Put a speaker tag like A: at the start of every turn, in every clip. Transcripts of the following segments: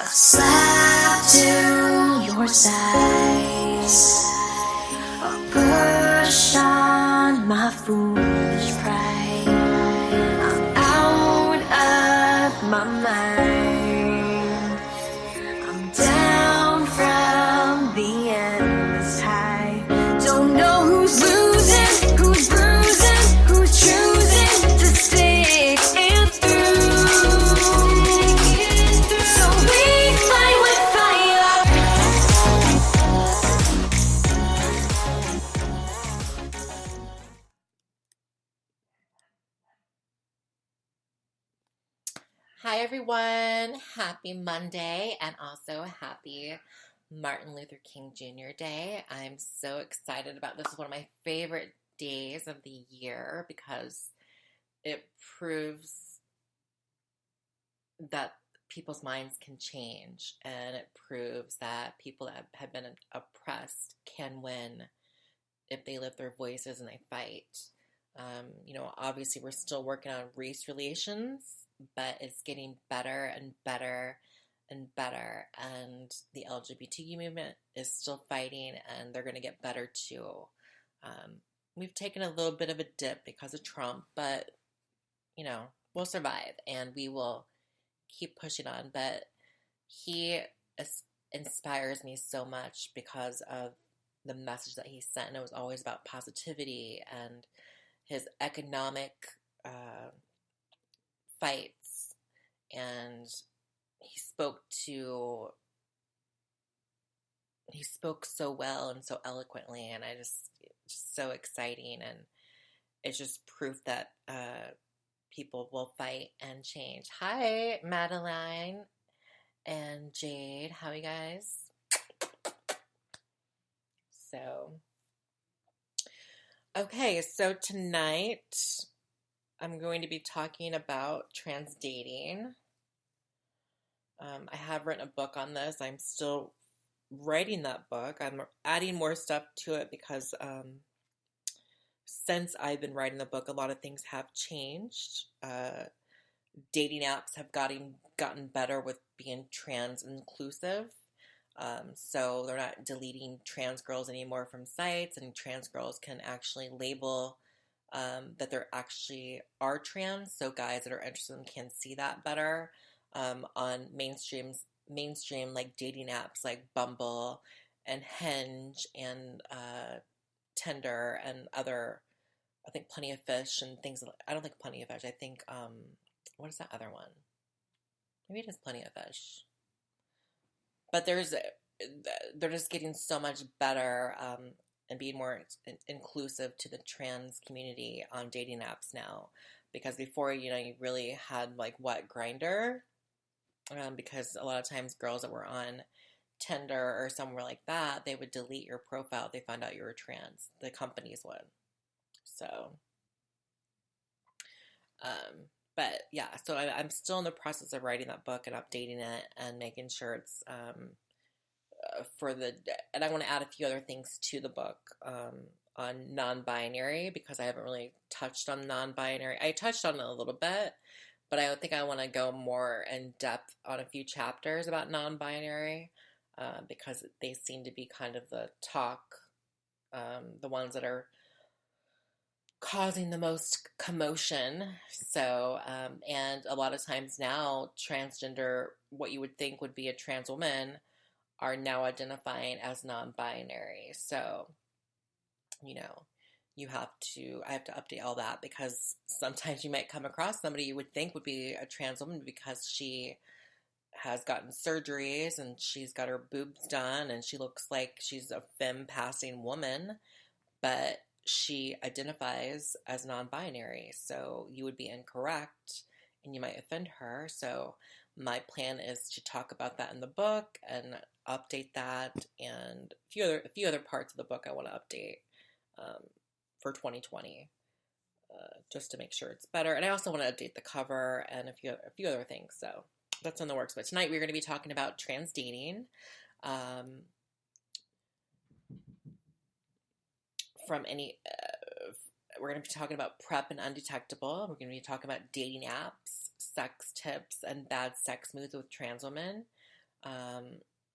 A: Slap to your size, a push on my foolish pride. I'm out of my mind. I'm down from the endless high. Don't know who's losing, who's bruising, who's choosing to stick and through. So we fight with fire.
B: Hi everyone, happy Monday and also happy Martin Luther King Jr. Day. I'm so excited about this. Is one of my favorite days of the year because it proves that people's minds can change, and it proves that people that have been oppressed can win if they lift their voices and they fight. Obviously we're still working on race relations, but it's getting better and better and better. And the LGBTQ movement is still fighting, and they're going to get better too. We've taken a little bit of a dip because of Trump, but, we'll survive and we will keep pushing on. But he inspires me so much because of the message that he sent, and it was always about positivity and his economic fights, and he spoke so well and so eloquently, and just so exciting, and it's just proof that people will fight and change. Hi, Madeline and Jade, how are you guys? So tonight I'm going to be talking about trans dating. I have written a book on this. I'm still writing that book. I'm adding more stuff to it because since I've been writing the book, a lot of things have changed. Dating apps have gotten better with being trans inclusive. So they're not deleting trans girls anymore from sites, and trans girls can actually label that they're actually are trans, so guys that are interested in them can see that better on mainstream like dating apps like Bumble and Hinge and Tinder and other, I think Plenty of Fish and things. I don't think Plenty of Fish. I think what is that other one? Maybe it is Plenty of Fish. But they're just getting so much better and being more inclusive to the trans community on dating apps now. Because before, you really had Grindr, because a lot of times girls that were on Tinder or somewhere like that, they would delete your profile if they found out you were trans. The companies would. So, but yeah, so I'm still in the process of writing that book and updating it and making sure it's and I want to add a few other things to the book on non-binary, because I haven't really touched on non-binary. I touched on it a little bit, but I think I want to go more in depth on a few chapters about non-binary because they seem to be kind of the talk, the ones that are causing the most commotion. So, and a lot of times now, transgender, what you would think would be a trans woman, are now identifying as non-binary. So, I have to update all that, because sometimes you might come across somebody you would think would be a trans woman because she has gotten surgeries and she's got her boobs done and she looks like she's a femme-passing woman, but she identifies as non-binary. So you would be incorrect and you might offend her. So my plan is to talk about that in the book and update that, and a few other parts of the book I want to update for 2020, just to make sure it's better. And I also want to update the cover and a few other things. So that's in the works. But tonight we're going to be talking about trans dating. We're going to be talking about PrEP and Undetectable. We're going to be talking about dating apps, sex tips, and bad sex moods with trans women.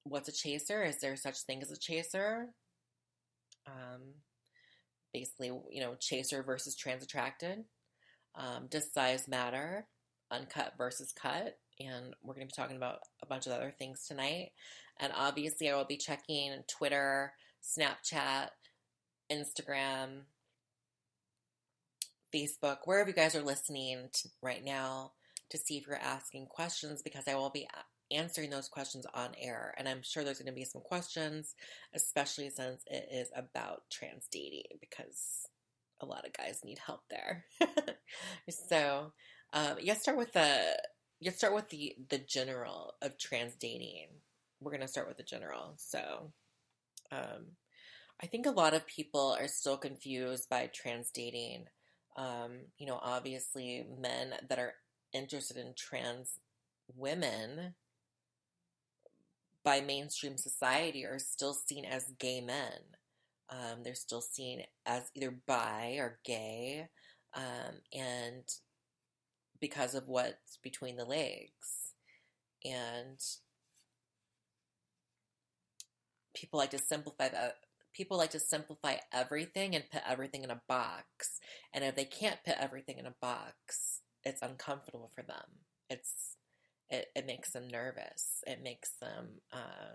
B: What's a chaser? Is there such thing as a chaser? Um, Basically, chaser versus trans attracted. Does size matter? Uncut versus cut. And we're going to be talking about a bunch of other things tonight. And obviously, I will be checking Twitter, Snapchat, Instagram, Facebook, wherever you guys are listening right now, to see if you're asking questions, because I will be answering those questions on air. And I'm sure there's going to be some questions, especially since it is about trans dating, because a lot of guys need help there. So, let's start with the general of trans dating. We're going to start with the general. So, I think a lot of people are still confused by trans dating. Obviously, men that are interested in trans women by mainstream society are still seen as gay men. They're still seen as either bi or gay, and because of what's between the legs. And people like to simplify that. People like to simplify everything and put everything in a box. And if they can't put everything in a box, it's uncomfortable for them. It makes them nervous. It makes them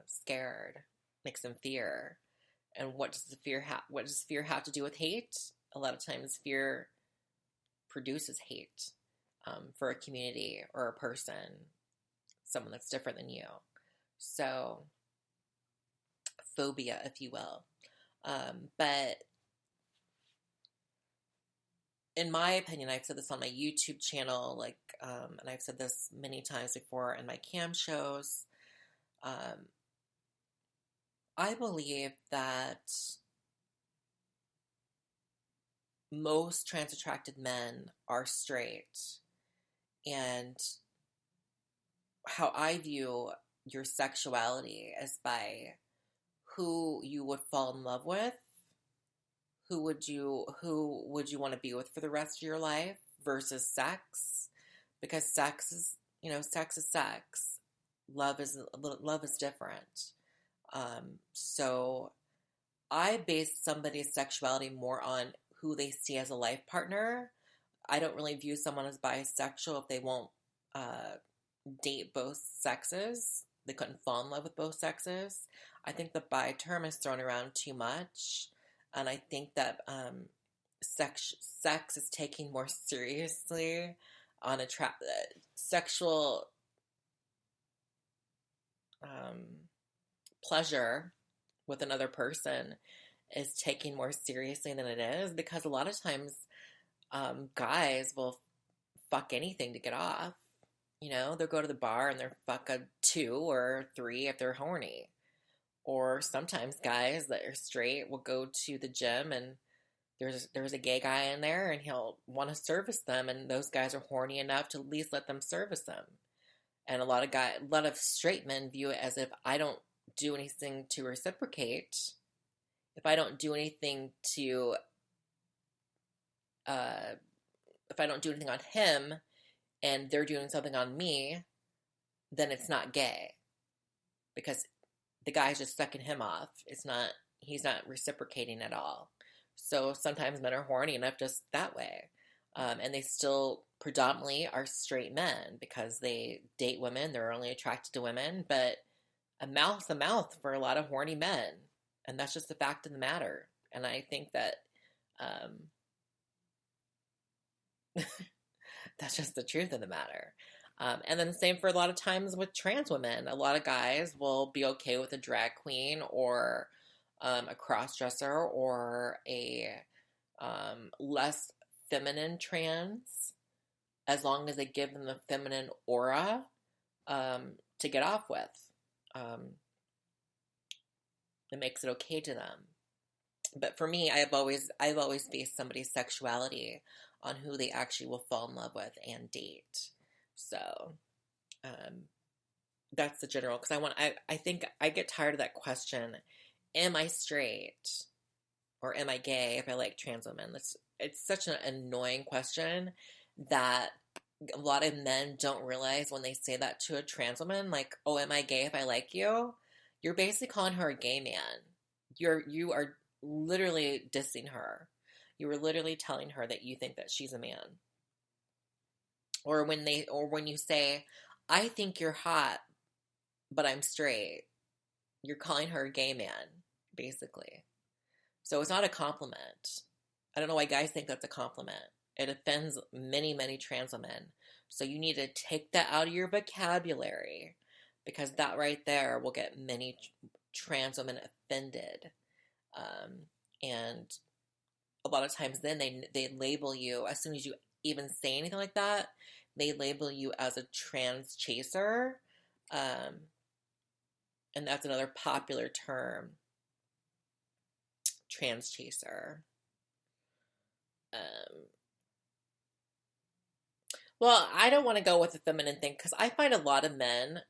B: scared. Makes them fear. And what does fear have to do with hate? A lot of times, fear produces hate for a community or a person, someone that's different than you. So, phobia, if you will. But in my opinion, I've said this on my YouTube channel, and I've said this many times before in my cam shows. I believe that most trans attracted men are straight, and how I view your sexuality is by who you would fall in love with, who would you want to be with for the rest of your life, versus sex, because sex is sex. Love is different. So I base somebody's sexuality more on who they see as a life partner. I don't really view someone as bisexual if they won't date both sexes. They couldn't fall in love with both sexes. I think the bi term is thrown around too much, and I think that sex is taken more seriously on sexual pleasure with another person is taken more seriously than it is, because a lot of times guys will fuck anything to get off. They'll go to the bar and they'll fuck a 2 or 3 if they're horny. Or sometimes guys that are straight will go to the gym and there's a gay guy in there and he'll want to service them, and those guys are horny enough to at least let them service them. And a lot of straight men view it as, if I don't do anything to reciprocate, if I don't do anything to, if I don't do anything on him and they're doing something on me, then it's not gay, because the guy's just sucking him off. He's not reciprocating at all. So sometimes men are horny enough just that way. And they still predominantly are straight men because they date women. They're only attracted to women, but a mouth's a mouth for a lot of horny men. And that's just the fact of the matter. And I think that that's just the truth of the matter. And then the same for a lot of times with trans women. A lot of guys will be okay with a drag queen or a cross-dresser or a less feminine trans, as long as they give them the feminine aura to get off with. It makes it okay to them. But for me, I've always based somebody's sexuality on who they actually will fall in love with and date. So that's the general, because I think I get tired of that question, am I straight or am I gay if I like trans women? It's such an annoying question that a lot of men don't realize when they say that to a trans woman, like, "Oh, am I gay if I like you?" You're basically calling her a gay man. You are literally dissing her. You are literally telling her that you think that she's a man. Or when you say, "I think you're hot, but I'm straight," you're calling her a gay man, basically. So it's not a compliment. I don't know why guys think that's a compliment. It offends many, many trans women. So you need to take that out of your vocabulary because that right there will get many trans women offended. And a lot of times then they label you, as soon as you even say anything like that, they label you as a trans chaser. And that's another popular term, trans chaser. Well, I don't want to go with the feminine thing because I find a lot of men,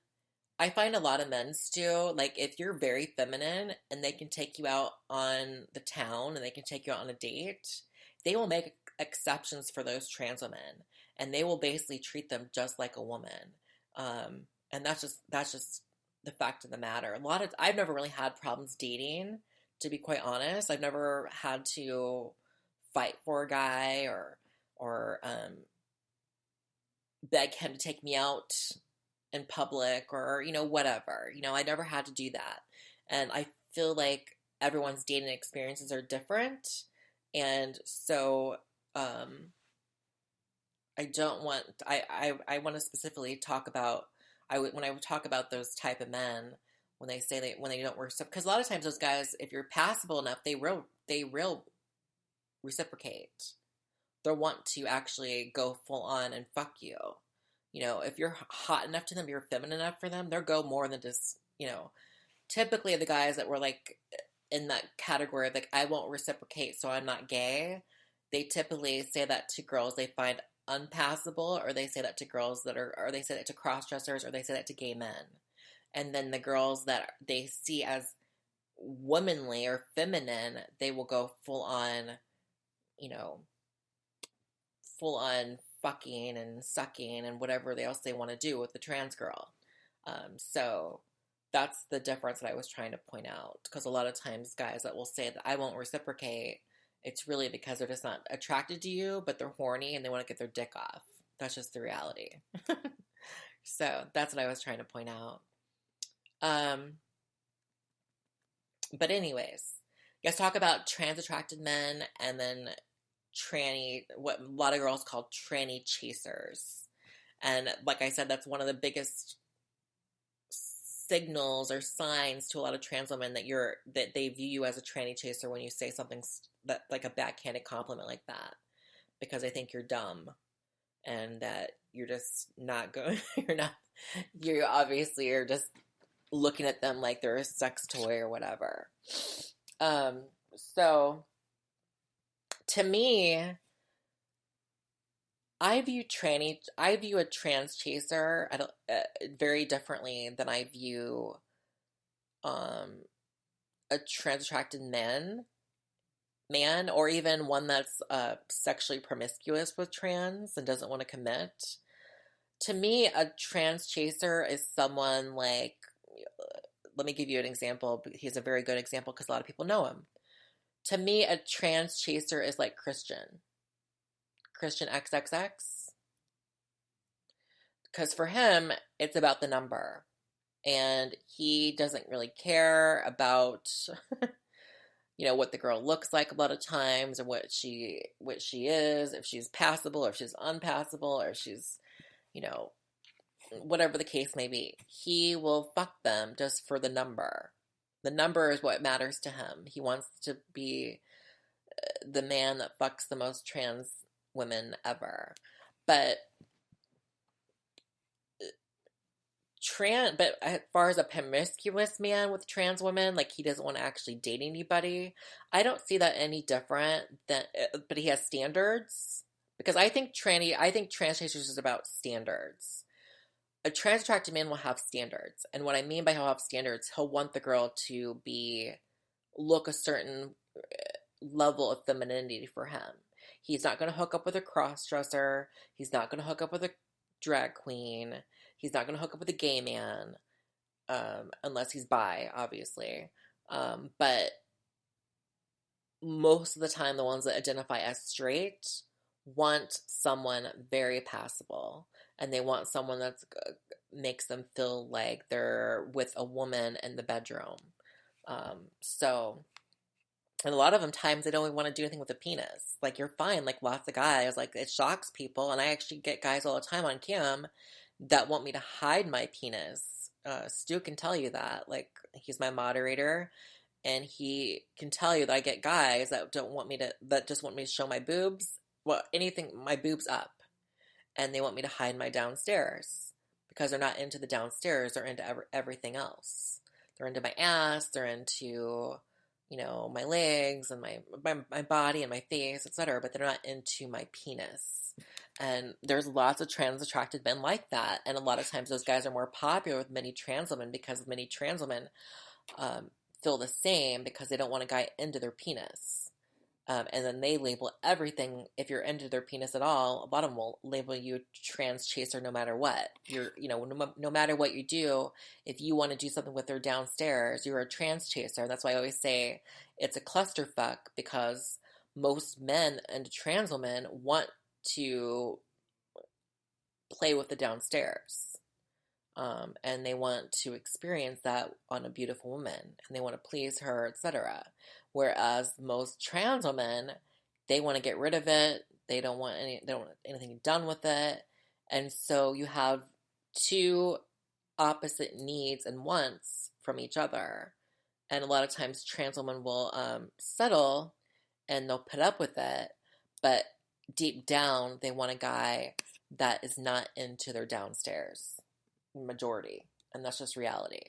B: Stu, like if you're very feminine and they can take you out on the town and they can take you out on a date, they will make exceptions for those trans women and they will basically treat them just like a woman. And that's just the fact of the matter. I've never really had problems dating, to be quite honest. I've never had to fight for a guy or beg him to take me out in public or whatever. I never had to do that. And I feel like everyone's dating experiences are different. And so I don't want I want to specifically talk about when I talk about those type of men when they don't work, because a lot of times those guys, if you're passable enough, they real reciprocate. They'll want to actually go full on and fuck you. If you're hot enough to them, you're feminine enough for them, they'll go more than just, typically the guys that were like in that category of like, I won't reciprocate, so I'm not gay. They typically say that to girls they find unpassable, or they say that to girls or they say that to cross-dressers, or they say that to gay men. And then the girls that they see as womanly or feminine, they will go full on fucking and sucking and whatever else they want to do with the trans girl. So that's the difference that I was trying to point out, because a lot of times guys that will say that I won't reciprocate, it's really because they're just not attracted to you, but they're horny and they want to get their dick off. That's just the reality. So that's what I was trying to point out. But anyways, let's talk about trans attracted men and then what a lot of girls call tranny chasers. And like I said, that's one of the biggest signals or signs to a lot of trans women that they view you as a tranny chaser when you say something that like a backhanded compliment like that, because they think you're dumb and that you're just not going. You obviously are just looking at them like they're a sex toy or whatever. So to me, I view a trans chaser very differently than I view a trans attracted man, or even one that's sexually promiscuous with trans and doesn't want to commit. To me, a trans chaser is someone like, let me give you an example. He's a very good example because a lot of people know him. To me, a trans chaser is like Christian XXX. Because for him, it's about the number. And he doesn't really care about, what the girl looks like a lot of times, or what she is, if she's passable, or if she's unpassable, or if she's, whatever the case may be. He will fuck them just for the number. The number is what matters to him. He wants to be the man that fucks the most trans women ever. But as far as a promiscuous man with trans women, like he doesn't want to actually date anybody, I don't see that any different but he has standards, because I think trans chasers is about standards. A trans attracted man will have standards, and what I mean by he'll have standards, he'll want the girl to look a certain level of femininity for him. He's not going to hook up with a cross-dresser. He's not going to hook up with a drag queen. He's not going to hook up with a gay man, unless he's bi, obviously. But most of the time, the ones that identify as straight want someone very passable, and they want someone that makes them feel like they're with a woman in the bedroom. So, and a lot of them times they don't even want to do anything with a penis. Like, you're fine. Like, lots of guys, like, it shocks people, and I actually get guys all the time on cam that want me to hide my penis. Stu can tell you that. Like, he's my moderator, and he can tell you that I get guys that just want me to show my boobs, well, anything, my boobs up, and they want me to hide my downstairs because they're not into the downstairs, they're into everything else. They're into my ass, they're into, my legs and my body and my face, etc., but they're not into my penis. And there's lots of trans attracted men like that, and a lot of times those guys are more popular with many trans women because many trans women feel the same because they don't want a guy into their penis. And then they label everything, if you're into their penis at all, a lot of them will label you a trans chaser no matter what. No matter what you do, if you want to do something with their downstairs, you're a trans chaser. And that's why I always say it's a clusterfuck, because most men and trans women want to play with the downstairs. And they want to experience that on a beautiful woman, and they want to please her, etc. Whereas most trans women, they want to get rid of it. They don't want anything done with it. And so you have two opposite needs and wants from each other. And a lot of times trans women will settle and they'll put up with it, but deep down they want a guy that is not into their downstairs. Majority. And that's just reality.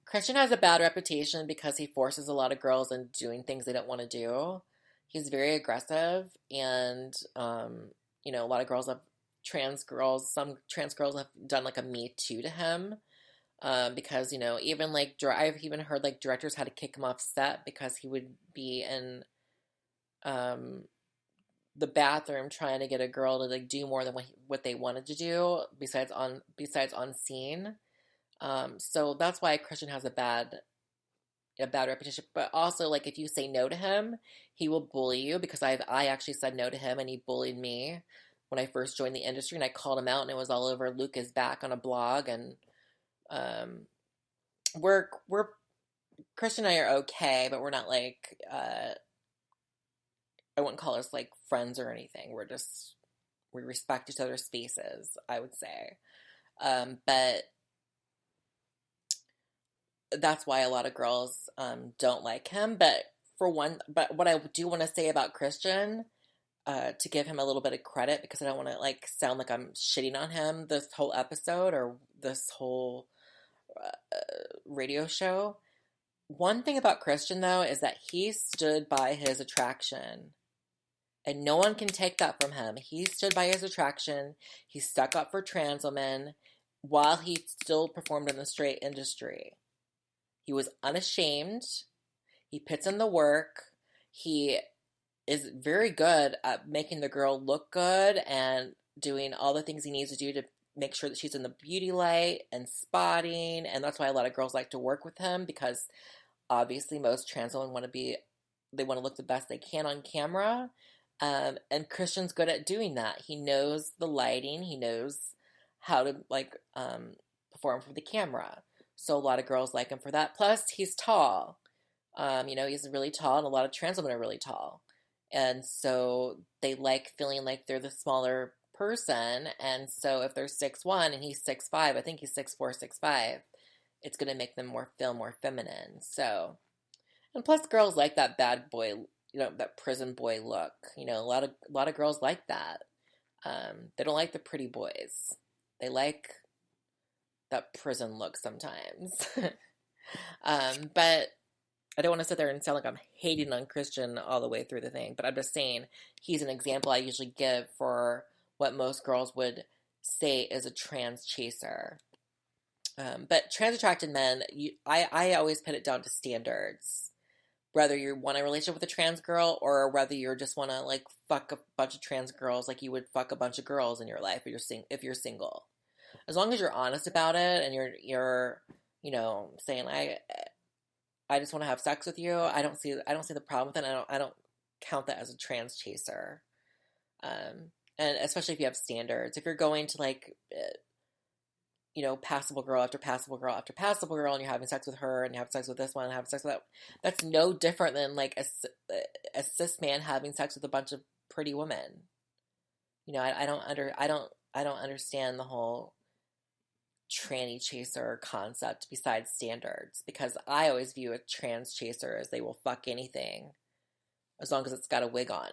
B: Christian has a bad reputation because he forces a lot of girls into doing things they don't want to do. He's very aggressive, and a lot of girls some trans girls have done like a Me Too to him, because even like I've even heard like directors had to kick him off set because he would be in the bathroom trying to get a girl to like do more than what they wanted to do besides on scene. So that's why Christian has a bad reputation. But also, like, if you say no to him, he will bully you, because I actually said no to him and he bullied me when I first joined the industry, and I called him out, and it was all over Luca's back on a blog. And we're Christian and I are okay, but we're not like I wouldn't call us like friends or anything. We respect each other's spaces, I would say. But that's why a lot of girls don't like him. But what I do want to say about Christian, to give him a little bit of credit, because I don't want to like sound like I'm shitting on him this whole episode or this whole radio show. One thing about Christian, though, is that he stood by his attraction. And no one can take that from him. He stood by his attraction. He stuck up for trans women while he still performed in the straight industry. He was unashamed. He puts in the work. He is very good at making the girl look good and doing all the things he needs to do to make sure that she's in the beauty light and spotting. And that's why a lot of girls like to work with him, because obviously most trans women want to look the best they can on camera. And Christian's good at doing that. He knows the lighting. He knows how to perform for the camera. So a lot of girls like him for that. Plus, he's tall. He's really tall, and a lot of trans women are really tall. And so they like feeling like they're the smaller person. And so if they're 6'1" and he's 6'5", I think he's 6'4", 6'5", it's going to make them feel more feminine. So, and plus girls like that bad boy, that prison boy look. A lot of girls like that. They don't like the pretty boys. They like that prison look sometimes. But I don't want to sit there and sound like I'm hating on Christian all the way through the thing, but I'm just saying he's an example I usually give for what most girls would say is a trans chaser. But trans attracted men, I always put it down to standards. Whether you want a relationship with a trans girl or whether you just want to like fuck a bunch of trans girls like you would fuck a bunch of girls in your life if you're single. As long as you're honest about it and you're saying I just want to have sex with you. I don't see the problem with it. I don't count that as a trans chaser. And especially if you have standards. If you're going to like passable girl after passable girl after passable girl, and you're having sex with her, and you have sex with this one, and having sex with that. That's no different than like a cis man having sex with a bunch of pretty women. I don't understand the whole tranny chaser concept besides standards, because I always view a trans chaser as they will fuck anything as long as it's got a wig on.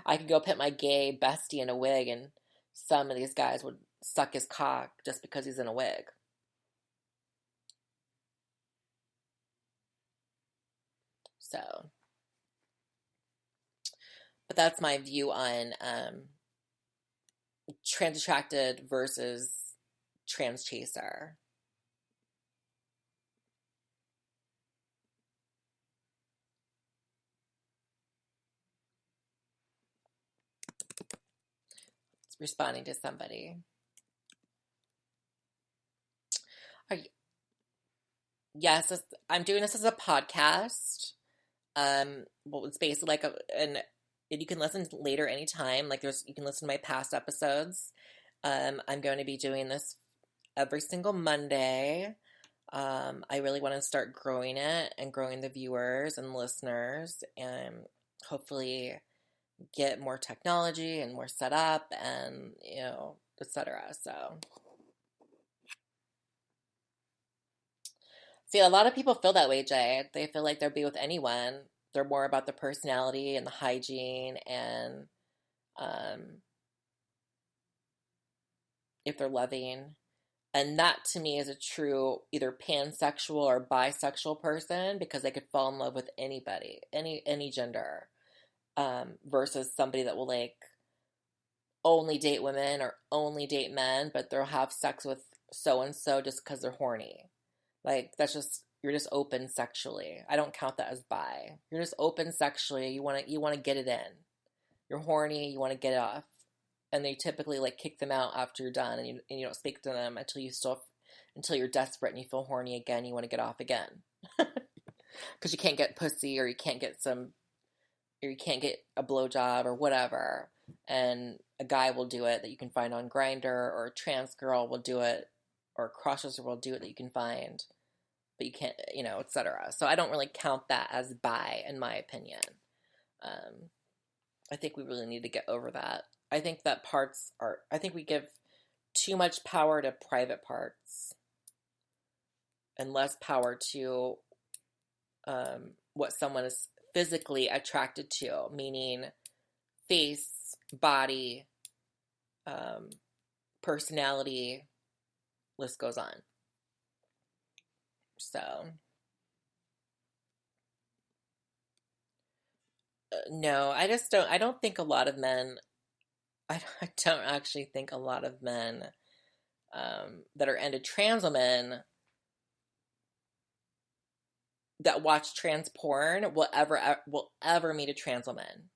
B: I could go put my gay bestie in a wig and some of these guys would suck his cock just because he's in a wig. So, but that's my view on trans attracted versus trans chaser. It's responding to somebody. Yes, I'm doing this as a podcast. Well, it's basically like and you can listen later anytime. Like you can listen to my past episodes. I'm going to be doing this every single Monday. I really want to start growing it and growing the viewers and listeners, and hopefully get more technology and more set up and etc. So. See, a lot of people feel that way, Jay. They feel like they'll be with anyone. They're more about the personality and the hygiene and if they're loving. And that to me is a true either pansexual or bisexual person, because they could fall in love with anybody, any gender, versus somebody that will like only date women or only date men, but they'll have sex with so and so just because they're horny. Like, you're just open sexually. I don't count that as bi. You're just open sexually. You want to get it in. You're horny. You want to get it off. And they typically like kick them out after you're done, and you don't speak to them until you're desperate and you feel horny again. You want to get off again because you can't get pussy, or you can't get a blowjob or whatever. And a guy will do it that you can find on Grindr, or a trans girl will do it, or a crossdresser will do it that you can find. But you can't, etc. So I don't really count that as bi, in my opinion. I think we really need to get over that. I think that I think we give too much power to private parts and less power to what someone is physically attracted to, meaning face, body, personality, list goes on. So, no, I don't think a lot of men, I don't actually think a lot of men that are into trans women that watch trans porn will ever meet a trans woman.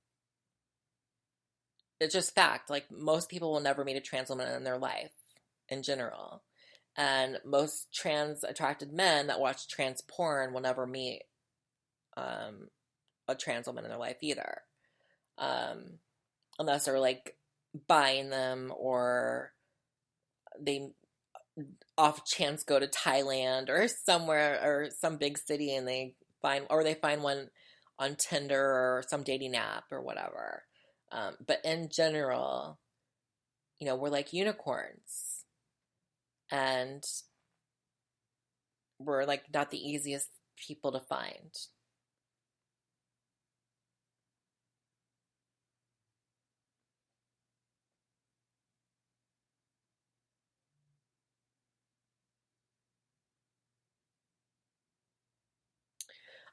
B: It's just fact. Like, most people will never meet a trans woman in their life, in general. And most trans attracted men that watch trans porn will never meet a trans woman in their life either. Unless they're like buying them, or they off chance go to Thailand or somewhere, or some big city, and they find one on Tinder or some dating app or whatever. But in general, we're like unicorns. And we're like not the easiest people to find.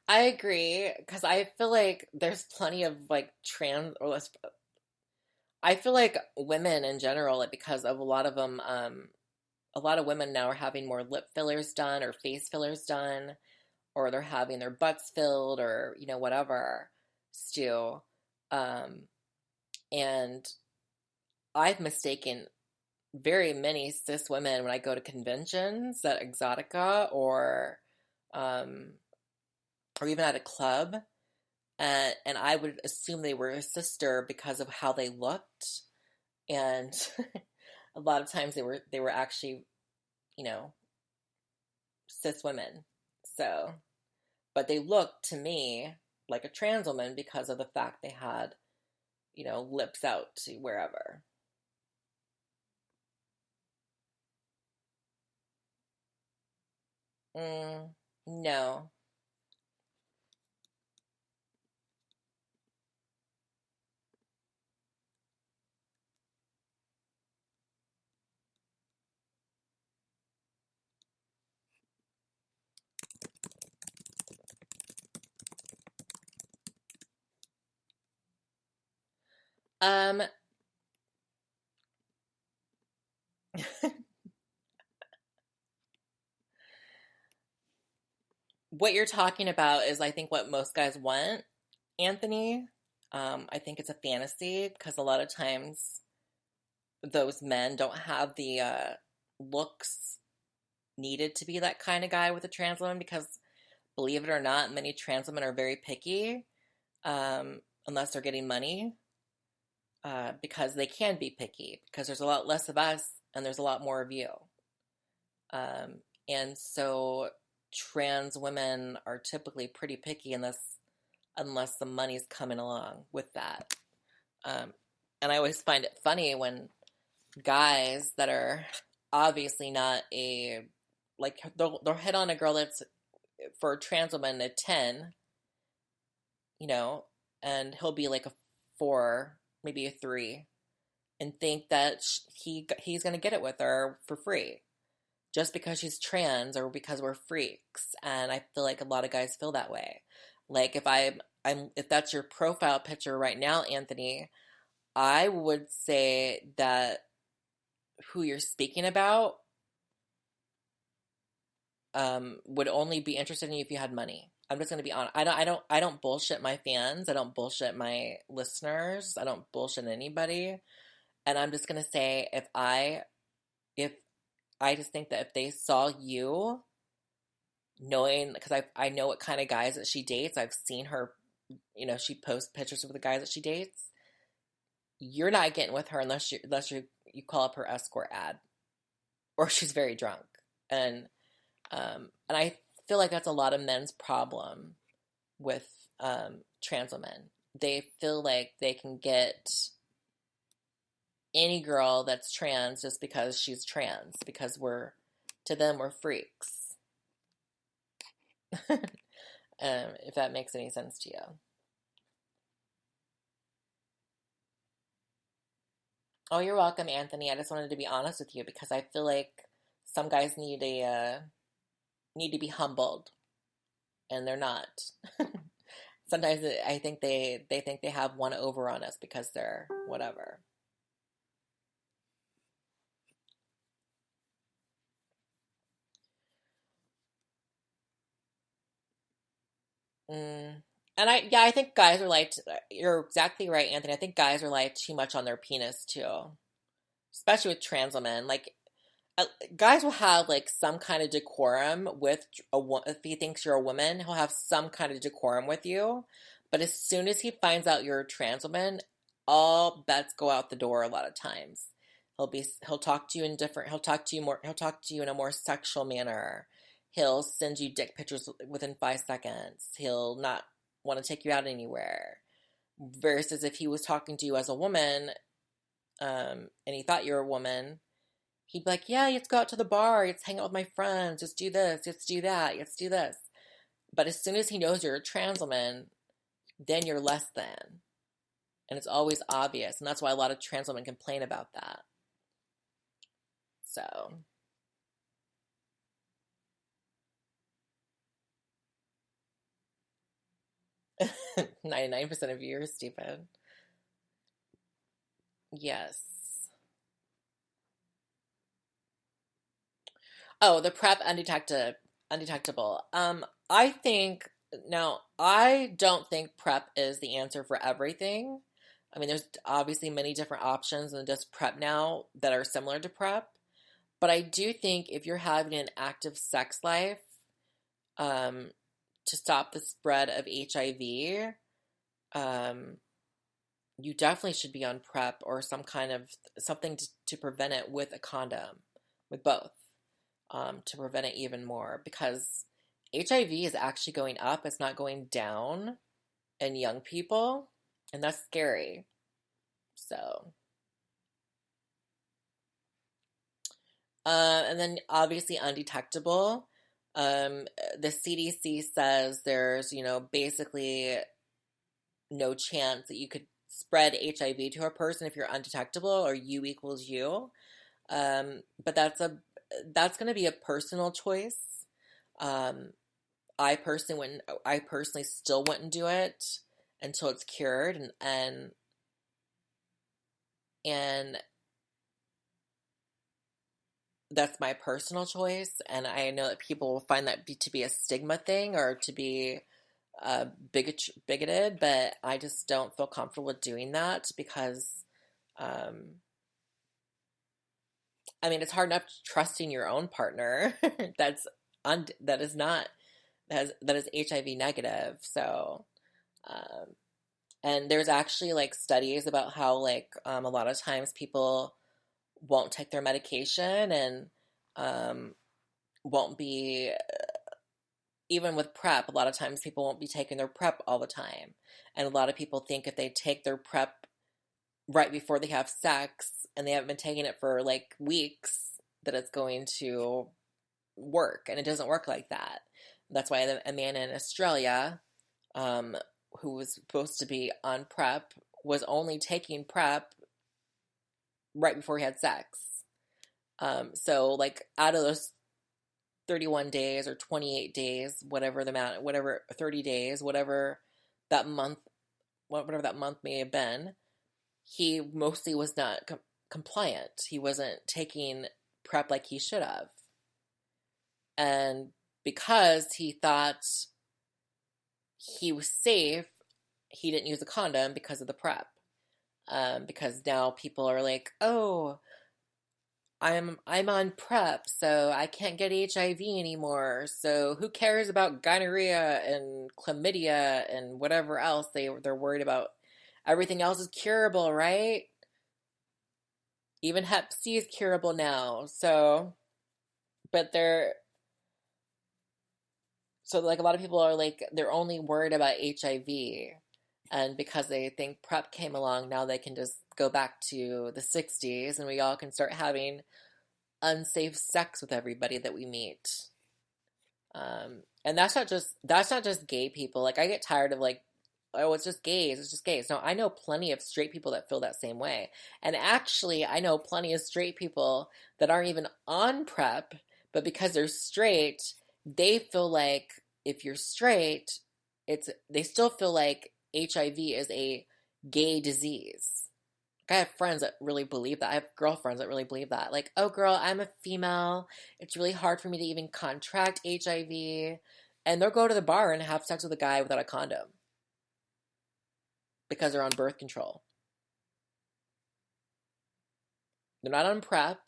B: I agree, because I feel like there's plenty of like trans, or less. I feel like women in general, like, because of a lot of them, a lot of women now are having more lip fillers done or face fillers done, or they're having their butts filled, or whatever still. Um, and I've mistaken very many cis women when I go to conventions at Exotica um, or even at a club, and I would assume they were a sister because of how they looked, and a lot of times they were actually you know cis women. So, but they looked to me like a trans woman because of the fact they had lips out to wherever. No. Um, what you're talking about is, I think, what most guys want, Anthony. I think it's a fantasy because a lot of times those men don't have the looks needed to be that kind of guy with a trans woman because, believe it or not, many trans women are very picky, unless they're getting money, because they can be picky because there's a lot less of us and there's a lot more of you. And so trans women are typically pretty picky unless the money's coming along with that. Um, and I always find it funny when guys that are obviously not like they'll hit on a girl that's for a trans woman a 10, and he'll be like a 4, maybe a 3, and think that he's gonna get it with her for free just because she's trans or because we're freaks. And I feel like a lot of guys feel that way. Like if that's your profile picture right now, Anthony, I would say that who you're speaking about would only be interested in you if you had money. I'm just gonna be honest. I don't bullshit my fans. I don't bullshit my listeners. I don't bullshit anybody. And I'm just gonna say if I just think that if they saw you, knowing, because I know what kind of guys that she dates. I've seen her, she posts pictures of the guys that she dates. You're not getting with her unless you call up her escort ad, or she's very drunk. And I feel like that's a lot of men's problem with trans women. They feel like they can get any girl that's trans just because she's trans, because to them, we're freaks. If that makes any sense to you. Oh, you're welcome, Anthony. I just wanted to be honest with you because I feel like some guys need to be humbled, and they're not. Sometimes I think they think they have one over on us because they're whatever. Mm. And I think guys are like, you're exactly right, Anthony. I think guys are like too much on their penis too, especially with trans women. Like, guys will have like some kind of decorum with if he thinks you're a woman, he'll have some kind of decorum with you. But as soon as he finds out you're a trans woman, all bets go out the door a lot of times. He'll talk to you in different he'll talk to you in a more sexual manner. He'll send you dick pictures within 5 seconds. He'll not want to take you out anywhere. Versus if he was talking to you as a woman, and he thought you were a woman, he'd be like, yeah, let's go out to the bar, let's hang out with my friends, let's do this, let's do that, let's do this. But as soon as he knows you're a trans woman, then you're less than. And it's always obvious. And that's why a lot of trans women complain about that. So 99% of you are stupid. Yes. Oh, the PrEP undetectable. I think now I don't think PrEP is the answer for everything. I mean, there's obviously many different options than just PrEP now that are similar to PrEP. But I do think if you're having an active sex life, um, to stop the spread of HIV, um, you definitely should be on PrEP or some kind of something to prevent it with a condom, with both, to prevent it even more because HIV is actually going up. It's not going down in young people, and that's scary. So, and then obviously undetectable. The CDC says there's, basically no chance that you could spread HIV to a person if you're undetectable or U equals U. But that's going to be a personal choice. Um, I personally still wouldn't do it until it's cured, and that's my personal choice. And I know that people will find that to be a stigma thing or to be bigoted, but I just don't feel comfortable with doing that because, um, I mean, it's hard enough trusting your own partner that is not that is HIV negative. So, um, and there's actually like studies about how like a lot of times people won't take their medication and um, won't be even with PrEP. A lot of times people won't be taking their PrEP all the time, and a lot of people think if they take their PrEP right before they have sex and they haven't been taking it for like weeks that it's going to work, and it doesn't work like that. That's why a man in Australia, um, who was supposed to be on PrEP, was only taking PrEP right before he had sex. So like out of those 31 days or 28 days, whatever the amount, whatever 30 days, that month, whatever that month may have been, he mostly was not compliant. He wasn't taking PrEP like he should have. And because he thought he was safe, he didn't use a condom because of the PrEP. Because now people are like, oh, I'm on PrEP, so I can't get HIV anymore. So who cares about gonorrhea and chlamydia and whatever else they're worried about? Everything else is curable, right? Even Hep C is curable now. But like a lot of people are like they're only worried about HIV, and because they think PrEP came along, now they can just go back to the 60s and we all can start having unsafe sex with everybody that we meet. And that's not just gay people. Like I get tired of like, oh, it's just gays, it's just gays. No, I know plenty of straight people that feel that same way. And actually, I know plenty of straight people that aren't even on PrEP, but because they're straight, they feel like if you're straight, they still feel like HIV is a gay disease. I have friends that really believe that. I have girlfriends that really believe that. Like, oh, girl, I'm a female. It's really hard for me to even contract HIV. And they'll go to the bar and have sex with a guy without a condom because they're on birth control. They're not on PrEP.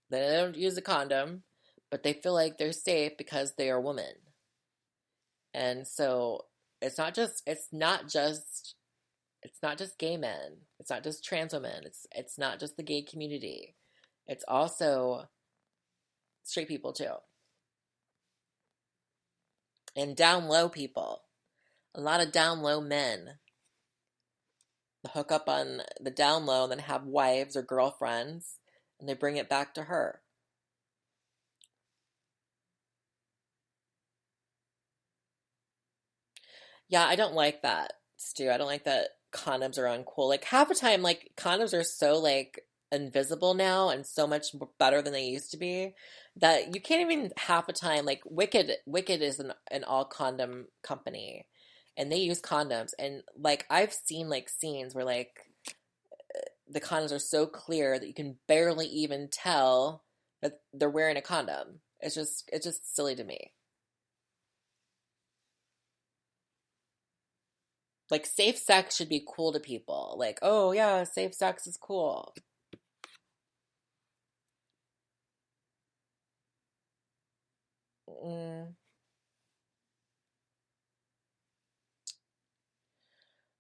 B: They don't use a condom, but they feel like they're safe because they are women. And so it's not just gay men. It's not just trans women. It's not just the gay community. It's also straight people too. And down low people. A lot of down low men hook up on the down low and then have wives or girlfriends and they bring it back to her. Yeah, I don't like that, Stu. I don't like that condoms are uncool. Like half the time, like condoms are so like invisible now and so much better than they used to be that you can't even half the time. Like Wicked is an all condom company, and they use condoms. And like I've seen like scenes where like the condoms are so clear that you can barely even tell that they're wearing a condom. It's just silly to me. Like safe sex should be cool to people. Like, oh yeah, safe sex is cool. Mm.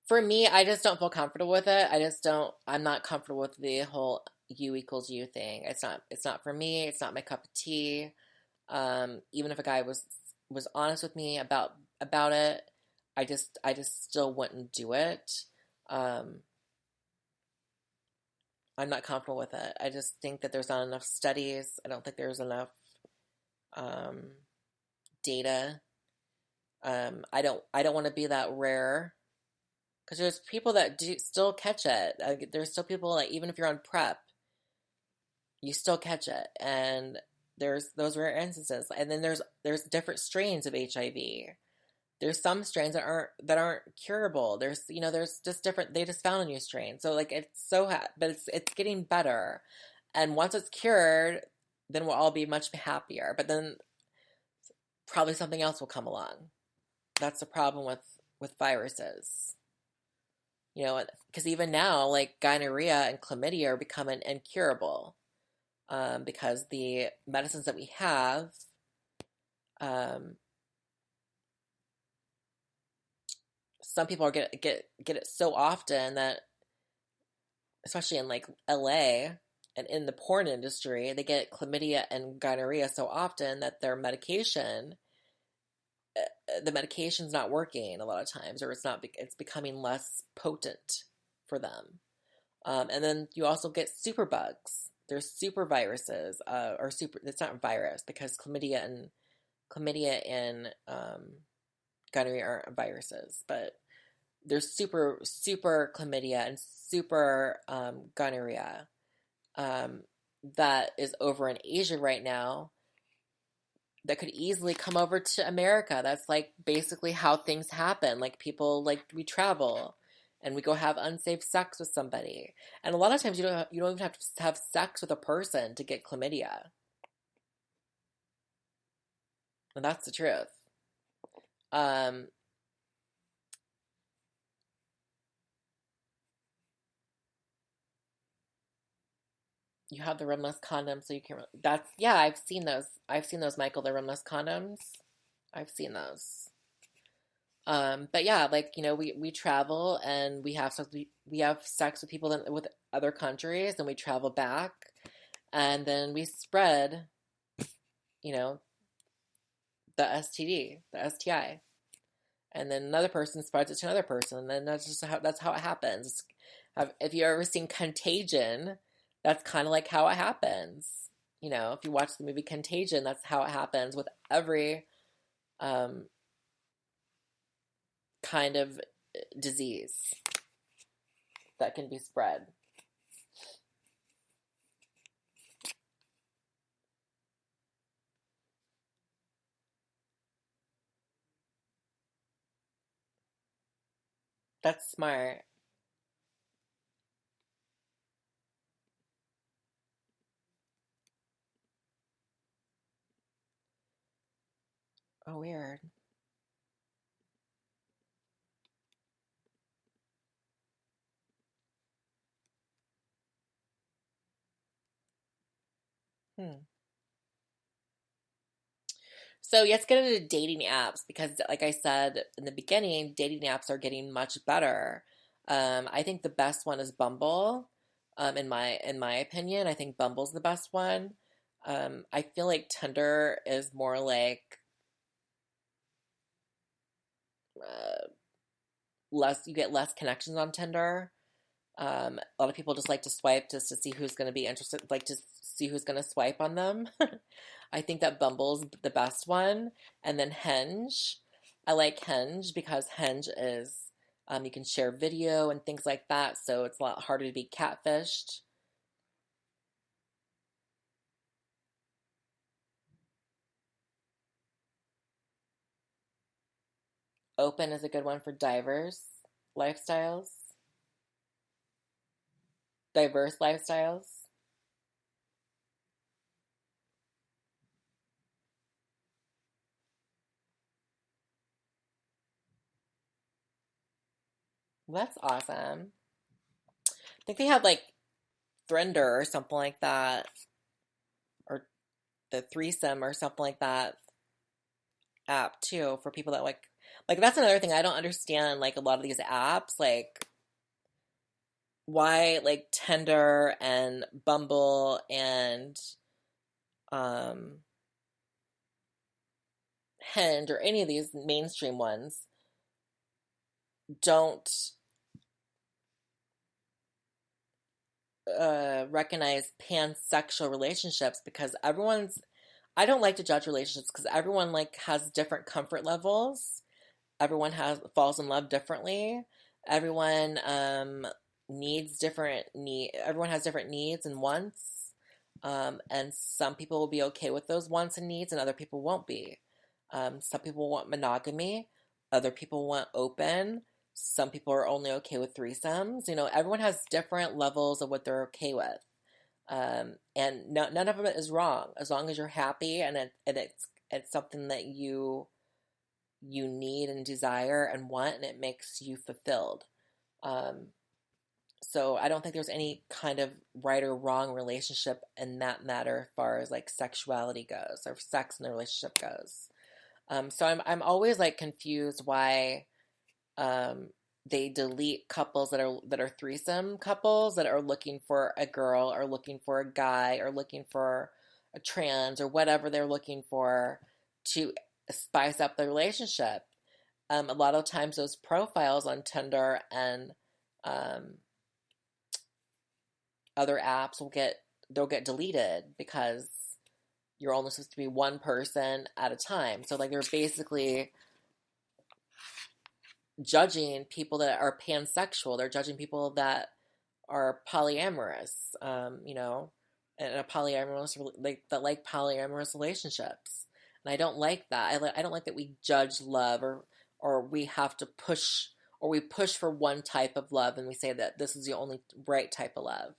B: For me, I just don't feel comfortable with it. I'm not comfortable with the whole you equals you thing. It's not for me. It's not my cup of tea. Even if a guy was honest with me about it, I just still wouldn't do it. Um, I'm not comfortable with it. I just think that there's not enough studies. I don't think there's enough um, data. I don't want to be that rare because there's people that do still catch it. There's still people like even if you're on PrEP, you still catch it, and there's those rare instances. And then there's different strains of HIV. There's some strains that aren't curable. There's just different. They just found a new strain, so like but it's getting better, and once it's cured, then we'll all be much happier. But then probably something else will come along. That's the problem with viruses. Because even now, like gonorrhea and chlamydia are becoming incurable, because the medicines that we have, um, some people are get it so often that, especially in like LA and in the porn industry, they get chlamydia and gonorrhea so often that the medication's not working a lot of times, or it's becoming less potent for them. And then you also get superbugs. There's super viruses, or super. It's not virus because chlamydia and gonorrhea aren't viruses, but there's super chlamydia and super gonorrhea, um, that is over in Asia right now that could easily come over to America. That's like basically how things happen. Like people, like we travel and we go have unsafe sex with somebody. And a lot of times you don't even have to have sex with a person to get chlamydia. And that's the truth. Um, you have the rimless condoms, so you can. That's yeah. I've seen those. I've seen those, Michael. The rimless condoms. I've seen those. But yeah, like we travel and we have sex with people with other countries, and we travel back, and then we spread, you know, the STD, the STI, and then another person spreads it to another person, and then that's how it happens. If you ever seen Contagion, that's kind of like how it happens. If you watch the movie Contagion, that's how it happens with every um, kind of disease that can be spread. That's smart. Oh, weird. Hmm. So let's get into dating apps because, like I said in the beginning, dating apps are getting much better. I think the best one is Bumble. In my opinion, I think Bumble's the best one. I feel like Tinder is more like uh, less. You get less connections on Tinder. A lot of people just like to swipe just to see who's going to be interested, like to see who's going to swipe on them. I think that Bumble's the best one. And then Hinge. I like Hinge because Hinge is, you can share video and things like that, so it's a lot harder to be catfished. Open is a good one for lifestyles, diverse lifestyles. That's awesome. I think they have like Thrinder or something like that, or the threesome or something like that app too for people that like that's another thing I don't understand. Like a lot of these apps, like why like Tinder and Bumble and um Hinge or any of these mainstream ones don't recognize pansexual relationships because everyone's I don't like to judge relationships because everyone like has different comfort levels. Everyone has falls in love differently. Everyone needs different need. Everyone has different needs and wants. And some people will be okay with those wants and needs, and other people won't be. Some people want monogamy. Other people want open. Some people are only okay with threesomes. You know, everyone has different levels of what they're okay with. And none of it is wrong as long as you're happy and it's something that you need and desire and want and it makes you fulfilled. Um, so I don't think there's any kind of right or wrong relationship in that matter as far as like sexuality goes or sex in the relationship goes. So I'm always like confused why um, they delete couples that are threesome couples that are looking for a girl or looking for a guy or looking for a trans or whatever they're looking for to spice up the relationship. A lot of times those profiles on Tinder and um, other apps they'll get deleted because you're only supposed to be one person at a time. So like they're basically judging people that are pansexual. They're judging people that are polyamorous, you know, and a polyamorous like polyamorous relationships. And I don't like that. I don't like that we judge love or we have to push or we push for one type of love and we say that this is the only right type of love,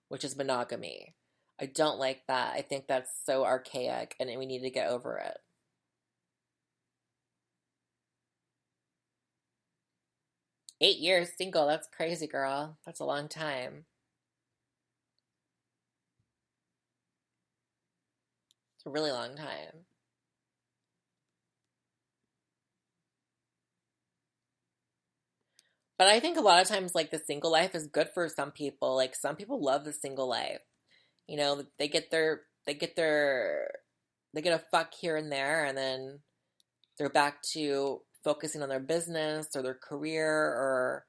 B: which is monogamy. I don't like that. I think that's so archaic and we need to get over it. 8 years single, that's crazy, girl. That's a long time. It's a really long time. But I think a lot of times, like, the single life is good for some people. Like, some people love the single life. You know, they get a fuck here and there, and then they're back to focusing on their business or their career or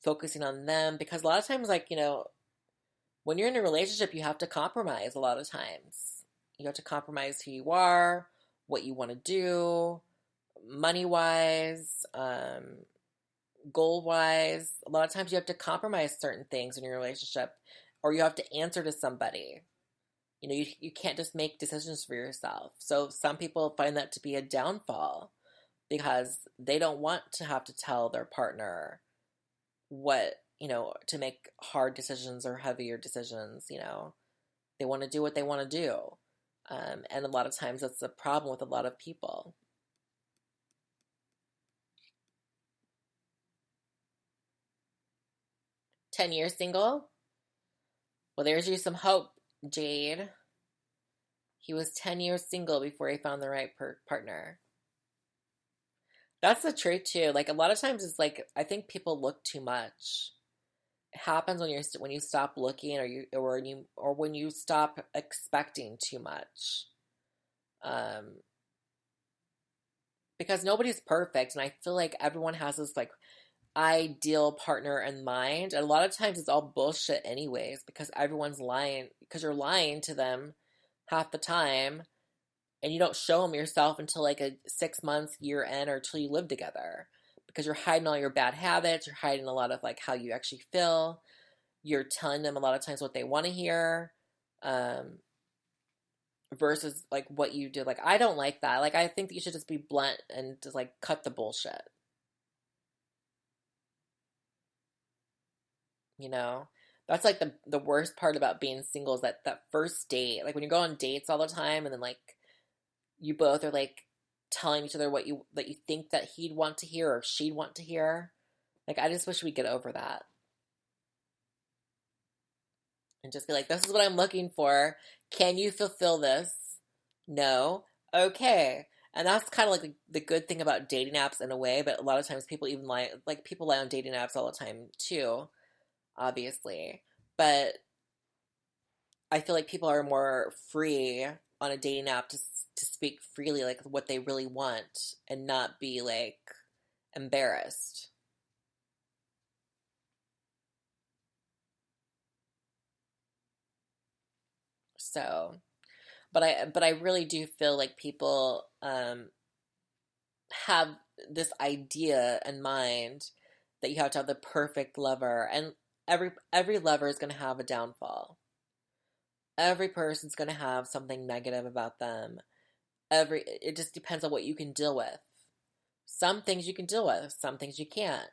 B: focusing on them. Because a lot of times, like, you know, when you're in a relationship, you have to compromise a lot of times. You have to compromise who you are, what you want to do, money wise, goal wise. A lot of times you have to compromise certain things in your relationship or you have to answer to somebody. You know, you can't just make decisions for yourself. So some people find that to be a downfall because they don't want to have to tell their partner what, you know, to make hard decisions or heavier decisions, you know. They want to do what they want to do. And a lot of times that's the problem with a lot of people. 10 years single? Well, there's you some hope, Jade. He was 10 years single before he found the right partner. That's the truth, too. Like, a lot of times it's like, I think people look too much. It happens when you stop looking or when you stop expecting too much. Um, because nobody's perfect, and I feel like everyone has this like ideal partner in mind. And a lot of times it's all bullshit anyways because everyone's lying because you're lying to them half the time and you don't show them yourself until like a 6 months, year end, or till you live together because you're hiding all your bad habits. You're hiding a lot of like how you actually feel. You're telling them a lot of times what they want to hear. Versus like what you do. Like I don't like that. Like I think that you should just be blunt and just like cut the bullshit. You know? That's like the worst part about being single is that first date. Like when you go on dates all the time and then like you both are like telling each other what you that you think that he'd want to hear or she'd want to hear. Like, I just wish we'd get over that and just be like, this is what I'm looking for. Can you fulfill this? No. Okay. And that's kind of like the good thing about dating apps in a way, but a lot of times people even like people lie on dating apps all the time too, obviously. But I feel like people are more free on a dating app to speak freely, like what they really want, and not be like embarrassed. So, but I really do feel like people have this idea in mind that you have to have the perfect lover, and every lover is going to have a downfall. Every person's going to have something negative about them. It just depends on what you can deal with. Some things you can deal with, some things you can't.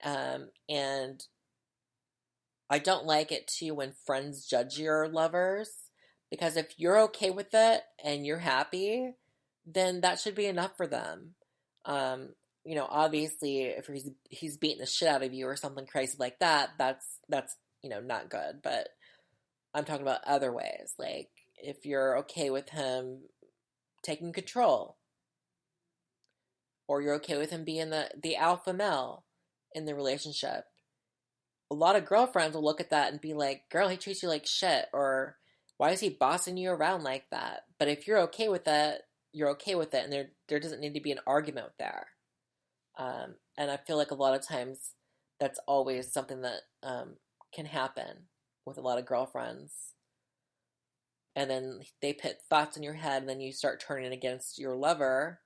B: And I don't like it too when friends judge your lovers, because if you're okay with it and you're happy, then that should be enough for them. Um, obviously, if he's beating the shit out of you or something crazy like that, that's not good. But I'm talking about other ways, like if you're okay with him taking control, or you're okay with him being the alpha male in the relationship. A lot of girlfriends will look at that and be like, girl, he treats you like shit, or why is he bossing you around like that? But if you're okay with that, you're okay with it, and there doesn't need to be an argument there. And I feel like a lot of times that's always something that can happen with a lot of girlfriends. And then they put thoughts in your head, and then you start turning against your lover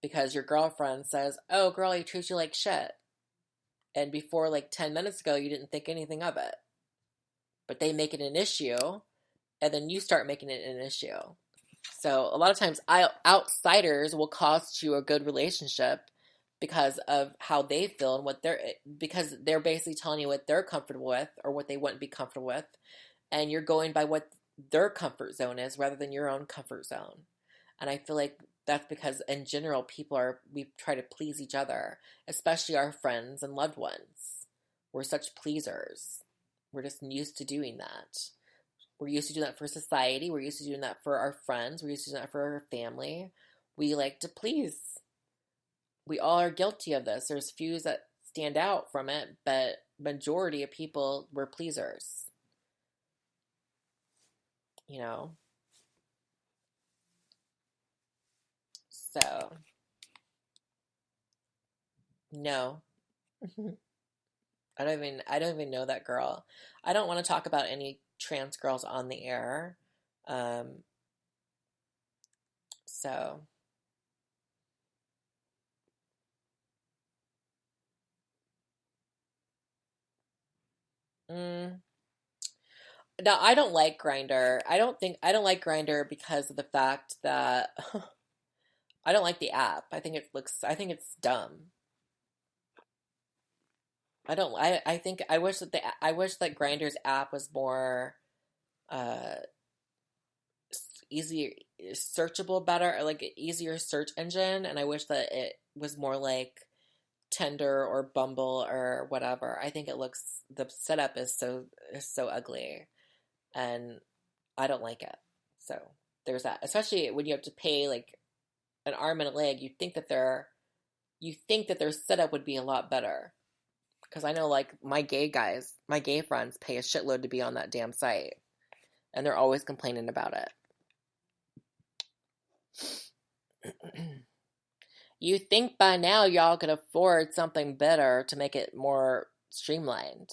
B: because your girlfriend says, oh, girl, he treats you like shit. And before, like 10 minutes ago, you didn't think anything of it. But they make it an issue, and then you start making it an issue. So a lot of times, outsiders will cost you a good relationship because of how they feel and because they're basically telling you what they're comfortable with or what they wouldn't be comfortable with. And you're going by what their comfort zone is rather than your own comfort zone. And I feel like that's because in general, we try to please each other, especially our friends and loved ones. We're such pleasers. We're just used to doing that. We're used to doing that for society. We're used to doing that for our friends. We're used to doing that for our family. We like to please. We all are guilty of this. There's few that stand out from it, but majority of people were pleasers. So, no. I don't even know that girl. I don't want to talk about any trans girls on the air. Um, so, mm, no, I don't like Grinder. I don't like Grinder because of the fact that I don't like the app. I think it's dumb. I think I wish that Grinder's app was more uh easier, searchable better, or like an easier search engine, and I wish that it was more like Tinder or Bumble or whatever. I think the setup is so ugly, and I don't like it. So there's that. Especially when you have to pay like an arm and a leg, you think that their setup would be a lot better. Because I know like my gay friends pay a shitload to be on that damn site, and they're always complaining about it. You think by now y'all could afford something better to make it more streamlined.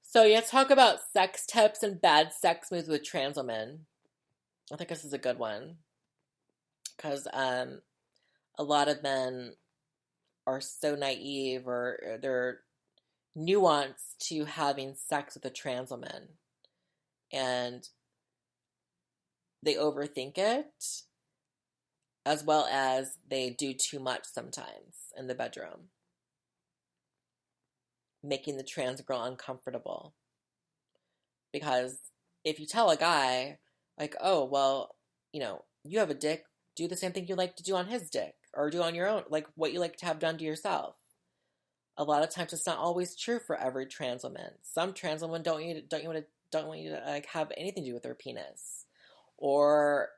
B: So let's talk about sex tips and bad sex moves with trans women. I think this is a good one because a lot of men are so naive, or they're nuanced to having sex with a trans woman, and they overthink it, as well as they do too much sometimes in the bedroom, making the trans girl uncomfortable. Because if you tell a guy, like, oh, well, you have a dick, do the same thing you like to do on his dick, or do on your own, like what you like to have done to yourself. A lot of times, it's not always true for every trans woman. Some trans women don't want you to like have anything to do with their penis, or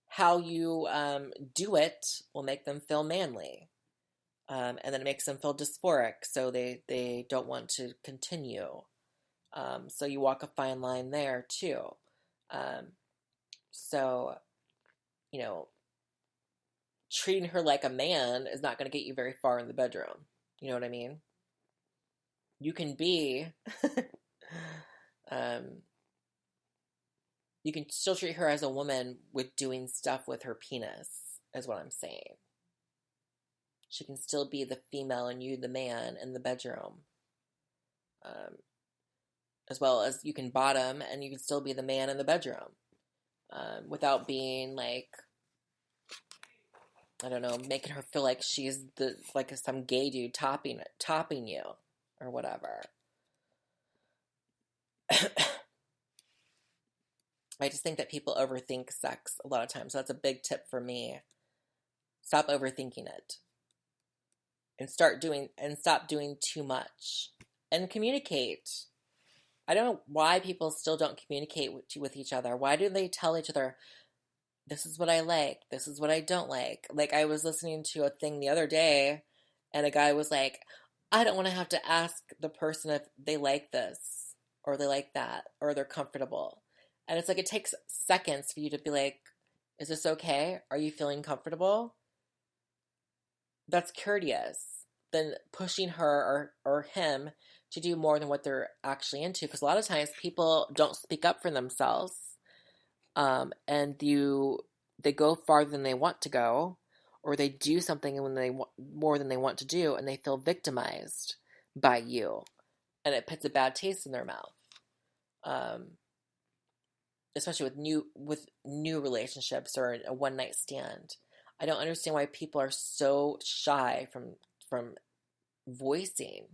B: how you do it will make them feel manly, and then it makes them feel dysphoric, so they don't want to continue. So you walk a fine line there too. So, you know, treating her like a man is not going to get you very far in the bedroom. You know what I mean? You can be, you can still treat her as a woman with doing stuff with her penis, is what I'm saying. She can still be the female and you the man in the bedroom. As well as you can bottom and you can still be the man in the bedroom. Without being like, I don't know, making her feel like she's like some gay dude topping you or whatever. I just think that people overthink sex a lot of times. So that's a big tip for me. Stop overthinking it. And stop doing too much. And communicate. I don't know why people still don't communicate with each other. Why do they tell each other, this is what I like, this is what I don't like? Like, I was listening to a thing the other day, and a guy was like, I don't want to have to ask the person if they like this, or they like that, or they're comfortable. And it's like, it takes seconds for you to be like, is this okay? Are you feeling comfortable? That's courteous than pushing her or him to do more than what they're actually into. Because a lot of times people don't speak up for themselves. And they go farther than they want to go, or they do something more than they want to do, and they feel victimized by you. And it puts a bad taste in their mouth. Especially with new relationships or a one night stand. I don't understand why people are so shy from voicing,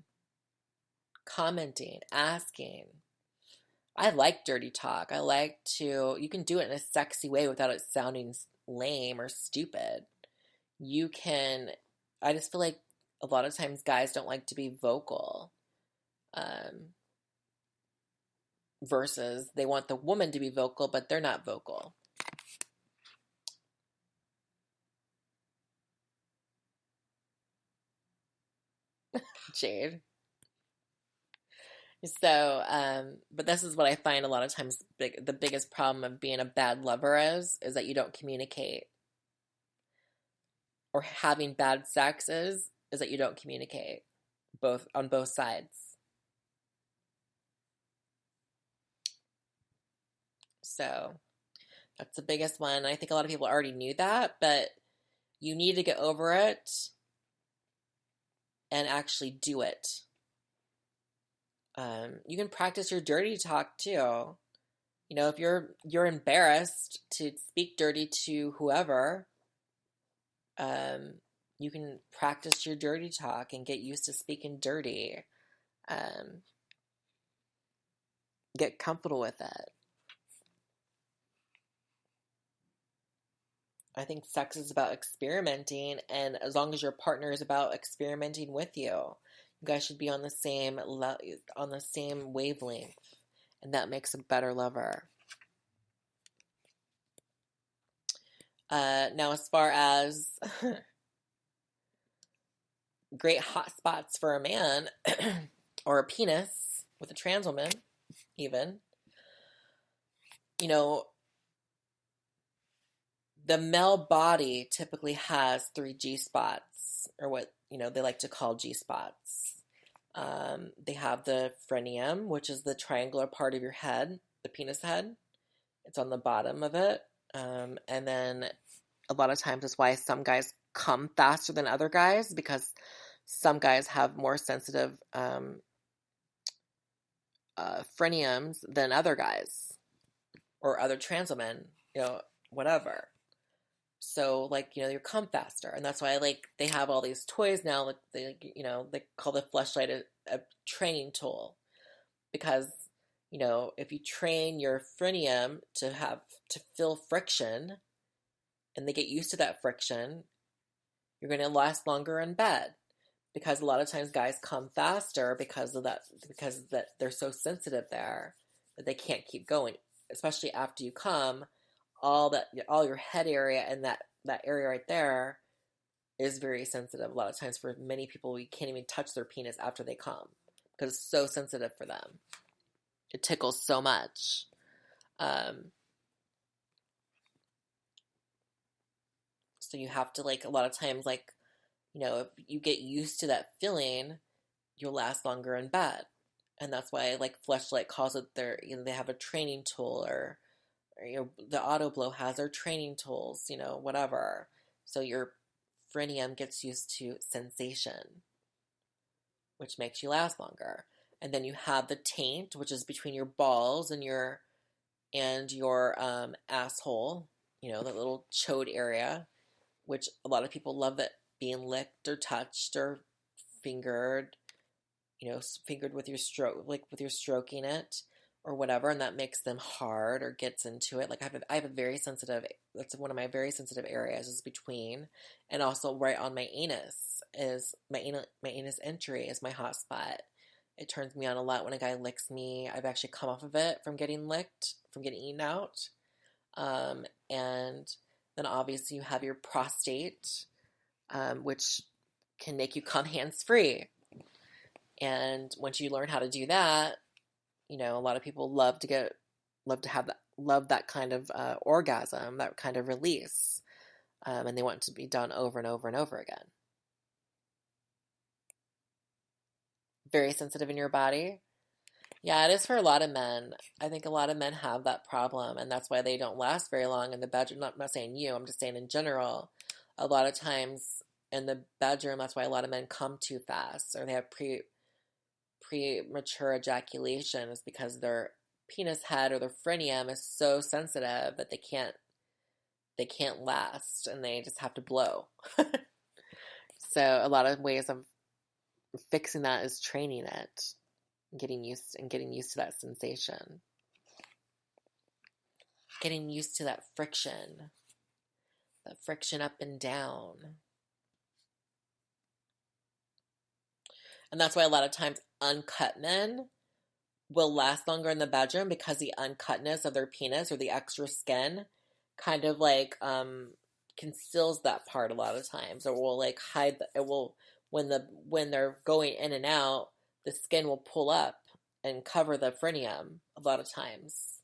B: commenting, asking. I like dirty talk. You can do it in a sexy way without it sounding lame or stupid. I just feel like a lot of times guys don't like to be vocal. Versus they want the woman to be vocal, but they're not vocal. Jade. So, but this is what I find a lot of times the biggest problem of being a bad lover is that you don't communicate. Or having bad sex is that you don't communicate on both sides. So that's the biggest one. I think a lot of people already knew that, but you need to get over it and actually do it. You can practice your dirty talk too. You know, if you're embarrassed to speak dirty to whoever, you can practice your dirty talk and get used to speaking dirty. Get comfortable with it. I think sex is about experimenting, and as long as your partner is about experimenting with you, you guys should be on the same wavelength, and that makes a better lover. Now, as far as great hot spots for a man or a penis with a trans woman, even, you know, the male body typically has 3 G spots, or what, you know, they like to call G spots. They have the frenulum, which is the triangular part of your head, the penis head. It's on the bottom of it. And then a lot of times it's why some guys come faster than other guys, because some guys have more sensitive frenulums than other guys, or other trans women, you know, whatever. So, like, you know, you come faster, and that's why, like, they have all these toys now, like, they call the Fleshlight a training tool, because, you know, if you train your frenulum to feel friction, and they get used to that friction, you're going to last longer in bed. Because a lot of times guys come faster because that they're so sensitive there that they can't keep going, especially after you come. All your head area and that area right there is very sensitive. A lot of times for many people, we can't even touch their penis after they come because it's so sensitive for them. It tickles so much. So you have to, like, a lot of times, like, if you get used to that feeling, you'll last longer in bed. And that's why, like, Fleshlight calls it they have a training tool, or the Auto Blow has their training tools, whatever. So your frenulum gets used to sensation, which makes you last longer. And then you have the taint, which is between your balls and your asshole, that little chode area, which a lot of people love that being licked or touched or fingered, fingered with your stroking it or whatever, and that makes them hard or gets into it. Like I have a very sensitive, that's one of my very sensitive areas is between, and also right on my anus is my anus entry is my hot spot. It turns me on a lot when a guy licks me. I've actually come off of it from getting licked, from getting eaten out. And then obviously you have your prostate, which can make you come hands-free. And once you learn how to do that, a lot of people love that kind of orgasm, that kind of release. And they want it to be done over and over and over again. Very sensitive in your body. Yeah, it is for a lot of men. I think a lot of men have that problem, and that's why they don't last very long in the bedroom. I'm not saying you, I'm just saying in general. A lot of times in the bedroom, that's why a lot of men come too fast, or they have premature ejaculation, is because their penis head or their frenulum is so sensitive that they can't last, and they just have to blow. So a lot of ways of fixing that is training it, getting used to that sensation, getting used to that friction up and down. And that's why a lot of times uncut men will last longer in the bedroom, because the uncutness of their penis or the extra skin kind of like conceals that part a lot of times, or will like hide it will when they're going in and out, the skin will pull up and cover the frenulum a lot of times.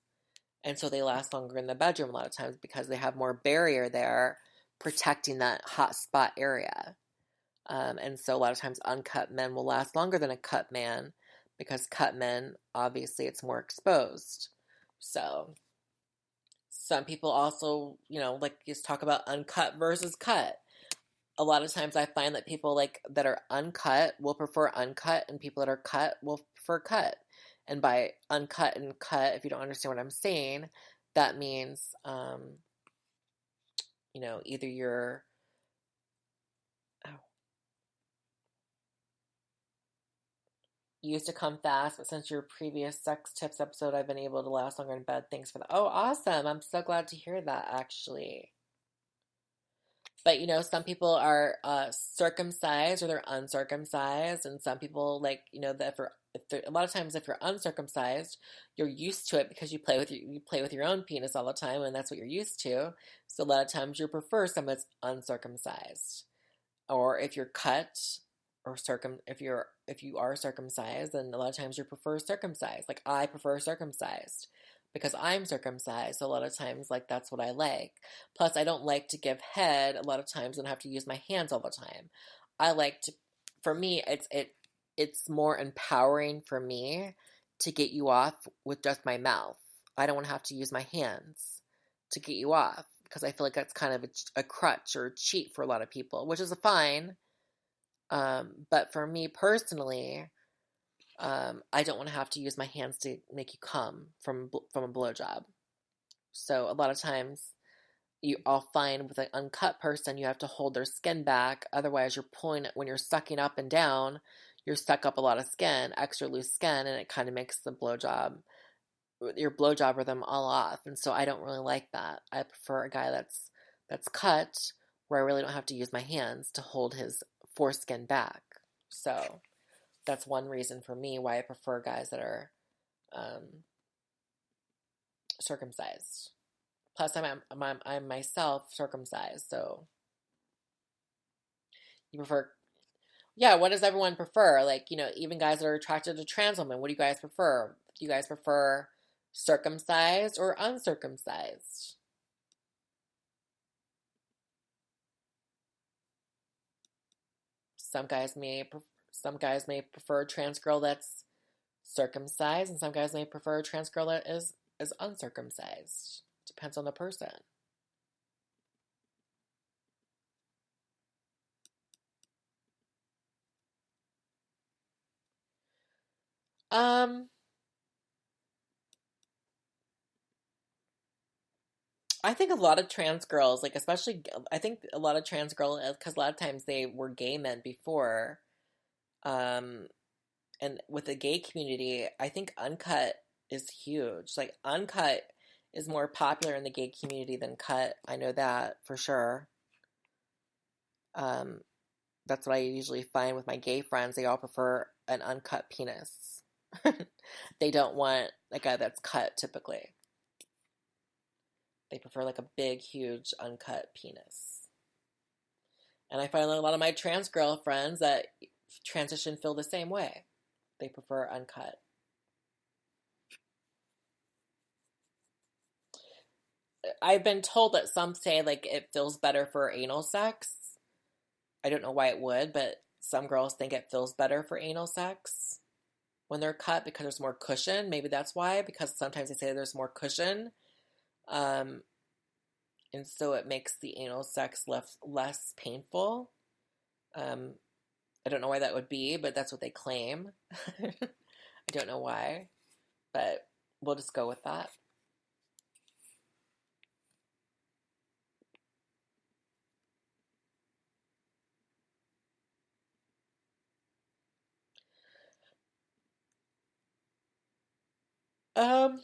B: And so they last longer in the bedroom a lot of times because they have more barrier there protecting that hot spot area. And so a lot of times uncut men will last longer than a cut man, because cut men, obviously, it's more exposed. So some people also, like just talk about uncut versus cut. A lot of times I find that people that are uncut will prefer uncut, and people that are cut will prefer cut. And by uncut and cut, if you don't understand what I'm saying, that means, either you're, you used to come fast, but since your previous sex tips episode, I've been able to last longer in bed. Thanks for that. Oh, awesome. I'm so glad to hear that, actually. But, some people are circumcised or they're uncircumcised. And some people, that a lot of times if you're uncircumcised, you're used to it because you play with your own penis all the time, and that's what you're used to. So a lot of times you prefer someone that's uncircumcised. Or if you're cut or if you are circumcised, then a lot of times you prefer circumcised. Like I prefer circumcised, because I'm circumcised, so a lot of times, that's what I like. Plus, I don't like to give head a lot of times and have to use my hands all the time. I like to, for me, it's more empowering for me to get you off with just my mouth. I don't want to have to use my hands to get you off, because I feel like that's kind of a crutch or a cheat for a lot of people, which is fine. But for me personally, I don't want to have to use my hands to make you come from a blowjob. So a lot of times I'll find with an uncut person, you have to hold their skin back. Otherwise you're pulling it when you're sucking up and down, you're suck up a lot of skin, extra loose skin, and it kind of makes your blowjob rhythm all off. And so I don't really like that. I prefer a guy that's that's cut where I really don't have to use my hands to hold his foreskin back. So that's one reason for me why I prefer guys that are circumcised. Plus, I'm myself circumcised, so you prefer. Yeah, what does everyone prefer? Like, even guys that are attracted to trans women, what do you guys prefer? Do you guys prefer circumcised or uncircumcised? Some guys may prefer a trans girl that's circumcised, and some guys may prefer a trans girl that is uncircumcised. Depends on the person. Um, I think a lot of trans girls, like especially, I think a lot of trans girls, because a lot of times they were gay men before, um, and with the gay community, I think uncut is huge. Like uncut is more popular in the gay community than cut. I know that for sure. Um, that's what I usually find with my gay friends. They all prefer an uncut penis. They don't want a guy that's cut typically. They prefer like a big, huge, uncut penis. And I find that a lot of my trans girlfriends that transition feel the same way. They prefer uncut. I've been told that some say like it feels better for anal sex. I don't know why it would, but some girls think it feels better for anal sex when they're cut because there's more cushion. Maybe that's why, because sometimes they say there's more cushion. Um, and so it makes the anal sex less painful. Um, I don't know why that would be, but that's what they claim. I don't know why, but we'll just go with that. Um,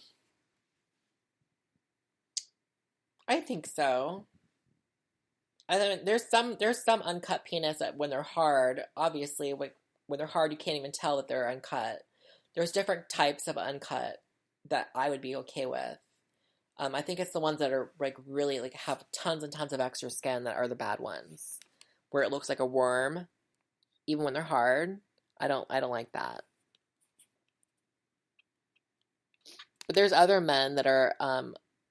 B: I think so. I mean, there's some uncut penis that when they're hard, obviously when they're hard, you can't even tell that they're uncut. There's different types of uncut that I would be okay with. I think it's the ones that are like really like have tons and tons of extra skin that are the bad ones, where it looks like a worm, even when they're hard. I don't like that. But there's other men that are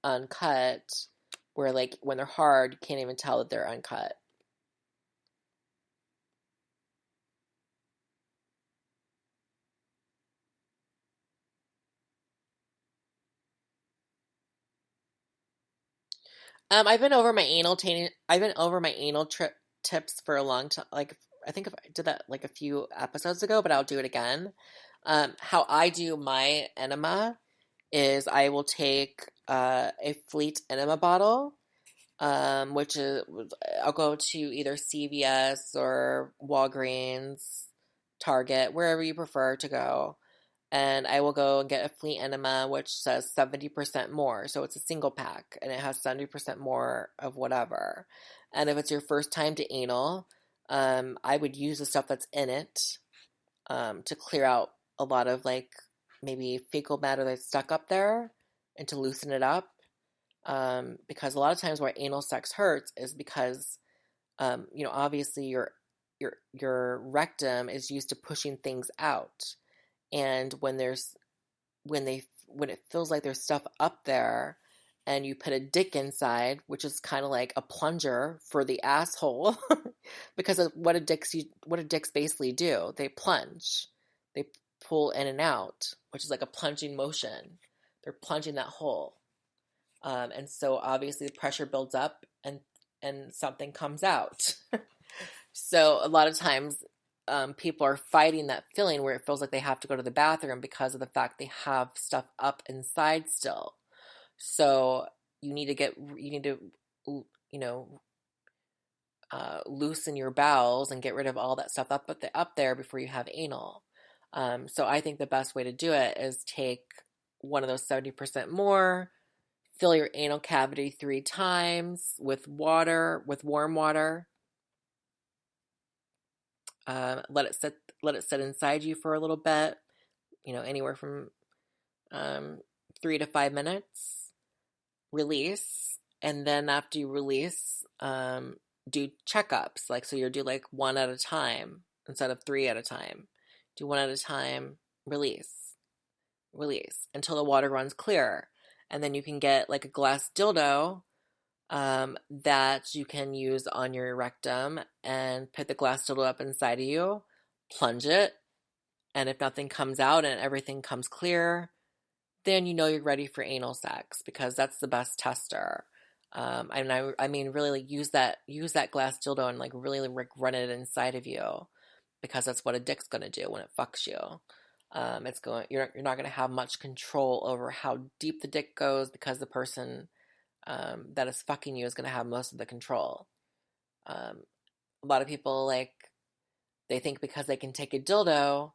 B: uncut, where like when they're hard, you can't even tell that they're uncut. I've been over my anal trip tips for a long time. Like I think if I did that like a few episodes ago, but I'll do it again. How I do my enema is I will take a Fleet enema bottle, which is I'll go to either CVS or Walgreens, Target, wherever you prefer to go, and I will go and get a Fleet enema, which says 70% more. So it's a single pack, and it has 70% more of whatever. And if it's your first time to anal, I would use the stuff that's in it to clear out a lot of like maybe fecal matter that's stuck up there and to loosen it up. Because a lot of times why anal sex hurts is because, obviously your rectum is used to pushing things out, and when it feels like there's stuff up there, and you put a dick inside, which is kind of like a plunger for the asshole, because of what a dicks basically do. They plunge, they pull in and out, which is like a plunging motion. They're plunging that hole, and so obviously the pressure builds up and something comes out. So a lot of times people are fighting that feeling where it feels like they have to go to the bathroom because of the fact they have stuff up inside still. So you need to loosen your bowels and get rid of all that stuff up there before you have anal. So I think the best way to do it is take one of those 70% more Fill your anal cavity 3 times with water, with warm water. Let it sit. Let it sit inside you for a little bit. Anywhere from 3 to 5 minutes. Release, and then after you release, do checkups. So you do one at a time instead of 3 at a time. Do one at a time. Release, until the water runs clear, and then you can get a glass dildo that you can use on your rectum and put the glass dildo up inside of you, plunge it, and if nothing comes out and everything comes clear, then you're ready for anal sex, because that's the best tester. I mean, really use that glass dildo and really run it inside of you, because that's what a dick's gonna do when it fucks you. You're not gonna have much control over how deep the dick goes, because the person that is fucking you is gonna have most of the control. A lot of people they think because they can take a dildo,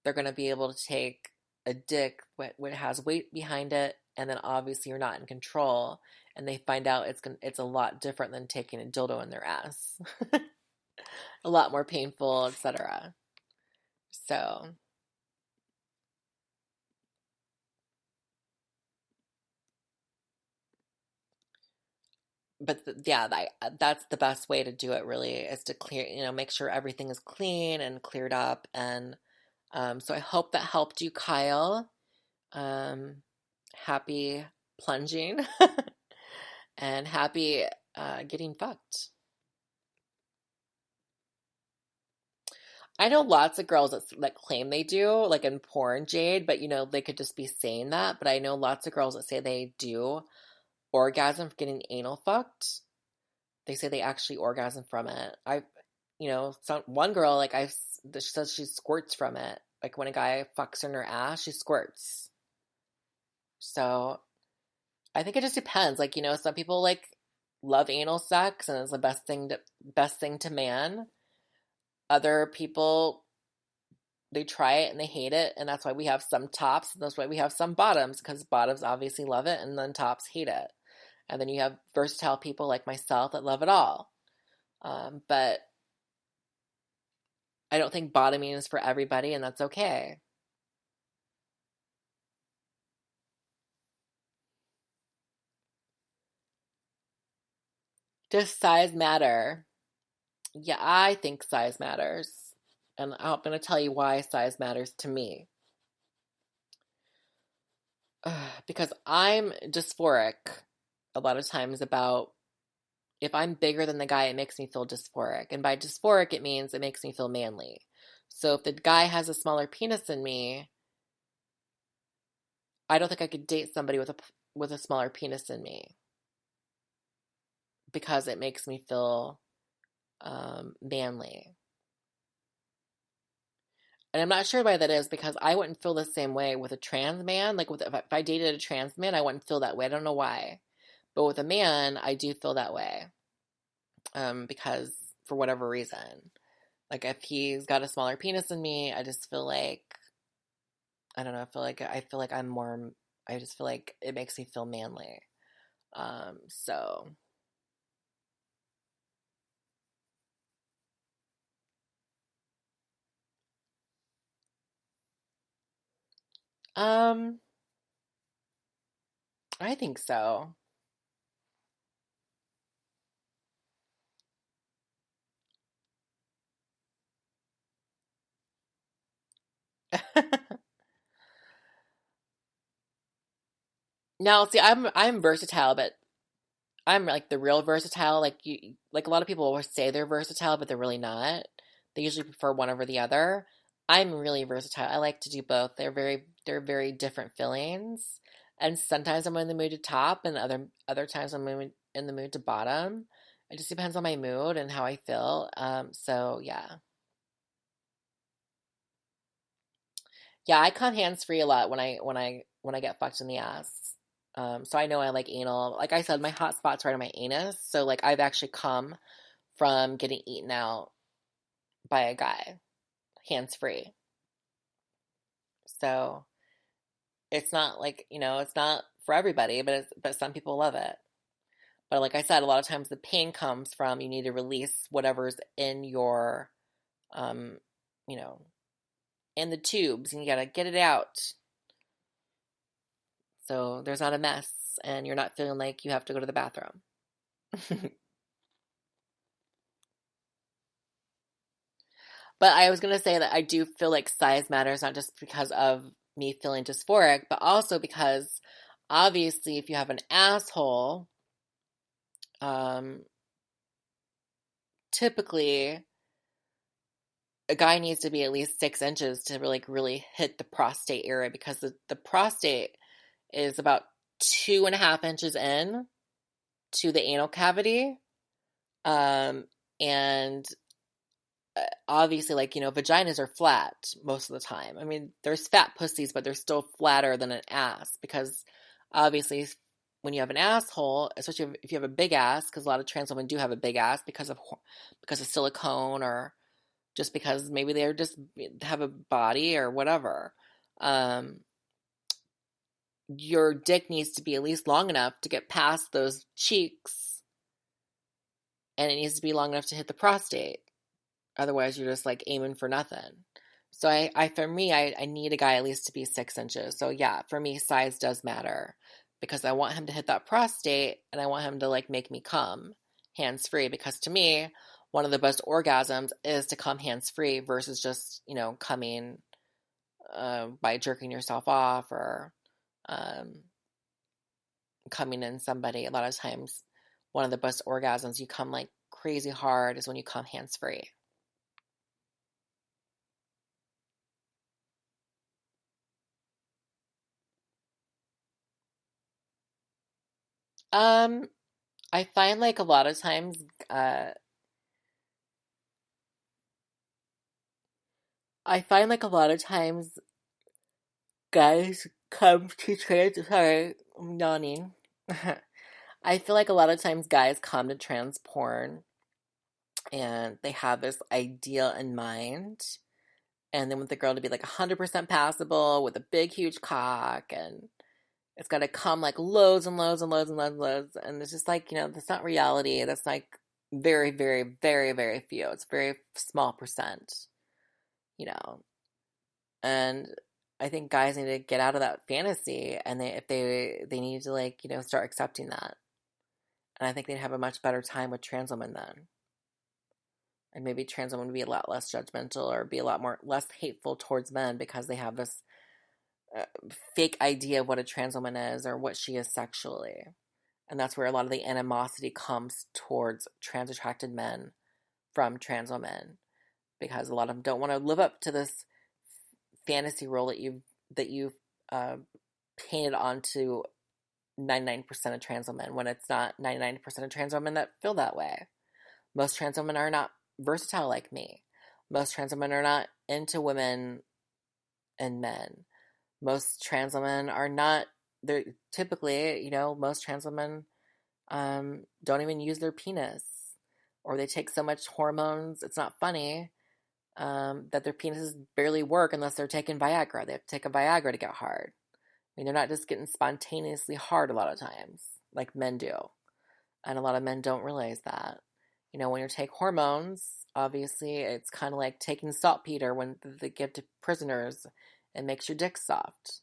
B: they're gonna be able to take a dick when it has weight behind it, and then obviously you're not in control, and they find out it's a lot different than taking a dildo in their ass. A lot more painful, etc. So, but that's the best way to do it, really, is to clear, make sure everything is clean and cleared up. And so I hope that helped you, Kyle. Happy plunging and happy getting fucked. I know lots of girls that claim they do, in porn, Jade, but they could just be saying that. But I know lots of girls that say they do orgasm from getting anal fucked. They say they actually orgasm from it. One girl, she says she squirts from it. When a guy fucks her in her ass, she squirts. So I think it just depends. Some people love anal sex and it's the best thing to man. Other people, they try it and they hate it, and that's why we have some tops, and that's why we have some bottoms, because bottoms obviously love it and then tops hate it. And then you have versatile people like myself that love it all. But I don't think bottoming is for everybody, and that's okay. Does size matter? Yeah, I think size matters. And I'm going to tell you why size matters to me. Because I'm dysphoric a lot of times about, if I'm bigger than the guy, it makes me feel dysphoric. And by dysphoric, it means it makes me feel manly. So if the guy has a smaller penis than me, I don't think I could date somebody with a smaller penis than me, because it makes me feel manly. And I'm not sure why that is, because I wouldn't feel the same way with a trans man. If I dated a trans man, I wouldn't feel that way. I don't know why. But with a man, I do feel that way. Because for whatever reason. If he's got a smaller penis than me, I just feel I don't know, I feel like I'm more, I just feel like it makes me feel manly. So I think so. Now, see, I'm versatile, but I'm the real versatile. A lot of people always say they're versatile, but they're really not. They usually prefer one over the other. I'm really versatile. I like to do both. They're very different feelings. And sometimes I'm in the mood to top, and other times I'm in the mood to bottom. It just depends on my mood and how I feel. So yeah. Yeah, I come hands free a lot when I get fucked in the ass. So I know I like anal. Like I said, my hot spot's right on my anus. So I've actually come from getting eaten out by a guy, hands free. So it's not it's not for everybody, but some people love it. But like I said, a lot of times the pain comes from you need to release whatever's in your, um, you know, in the tubes, and you gotta get it out. So there's not a mess, and you're not feeling like you have to go to the bathroom. But I was gonna say that I do feel like size matters, not just because of me feeling dysphoric, but also because obviously if you have an asshole, um, typically a guy needs to be at least 6 inches to really hit the prostate area, because the prostate is about 2.5 inches in to the anal cavity. Um, and obviously, like, vaginas are flat most of the time. I mean, there's fat pussies, but they're still flatter than an ass, because obviously when you have an asshole, especially if you have a big ass, because a lot of trans women do have a big ass because of silicone, or just because maybe they're just have a body or whatever. Um, your dick needs to be at least long enough to get past those cheeks, and it needs to be long enough to hit the prostate. Otherwise, you're just like aiming for nothing. So for me, I need a guy at least to be 6 inches. So yeah, for me, size does matter, because I want him to hit that prostate, and I want him to like make me come hands free. Because to me, one of the best orgasms is to come hands free versus just coming by jerking yourself off, or um, coming in somebody. A lot of times, one of the best orgasms you come like crazy hard is when you come hands free. Um, I find like a lot of times, uh, I find like a lot of times guys come to trans. Sorry, I'm yawning. I feel like a lot of times guys come to trans porn and they have this ideal in mind, and they want the girl to be like 100% passable with a big, huge cock, and it's got to come like loads and loads and loads and loads and loads. And it's just like, that's not reality. That's like very, very, very, very few. It's very small percent, you know. And I think guys need to get out of that fantasy, and if they need to like, start accepting that. And I think they'd have a much better time with trans women then. And maybe trans women would be a lot less judgmental, or be a lot more less hateful towards men, because they have this uh, fake idea of what a trans woman is, or what she is sexually. And that's where a lot of the animosity comes towards trans attracted men from trans women, because a lot of them don't want to live up to this fantasy role that you've uh, painted onto 99% of trans women, when it's not 99% of trans women that feel that way. Most trans women are not versatile like me. Most trans women are not into women and men. Most trans women are not, they're typically, most trans women don't even use their penis, or they take so much hormones, it's not funny, that their penises barely work unless they're taking Viagra. They have to take a Viagra to get hard. I mean, they're not just getting spontaneously hard a lot of times, like men do. And a lot of men don't realize that. When you take hormones, obviously it's kind of like taking saltpeter when they give to prisoners. It makes your dick soft.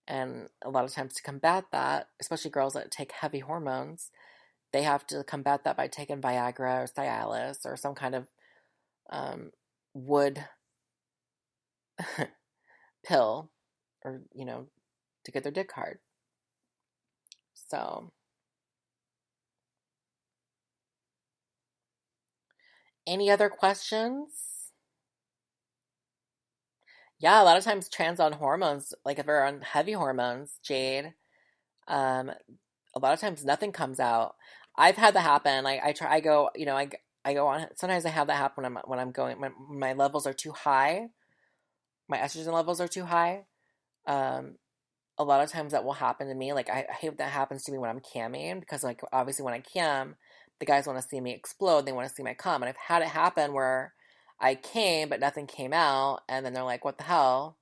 B: And a lot of times to combat that, especially girls that take heavy hormones, they have to combat that by taking Viagra or Cialis or some kind of wood pill, or, to get their dick hard. So, any other questions? Yeah, a lot of times trans on hormones, like if they're on heavy hormones, Jade, um, a lot of times nothing comes out. I've had that happen. Like I try, I go, I go on. Sometimes I have that happen when I'm going. My levels are too high. My estrogen levels are too high. Um, a lot of times that will happen to me. Like I hate that happens to me when I'm camming, because like obviously when I cam, the guys want to see me explode. They want to see my cum, and I've had it happen where I came but nothing came out, and then they're like, "What the hell?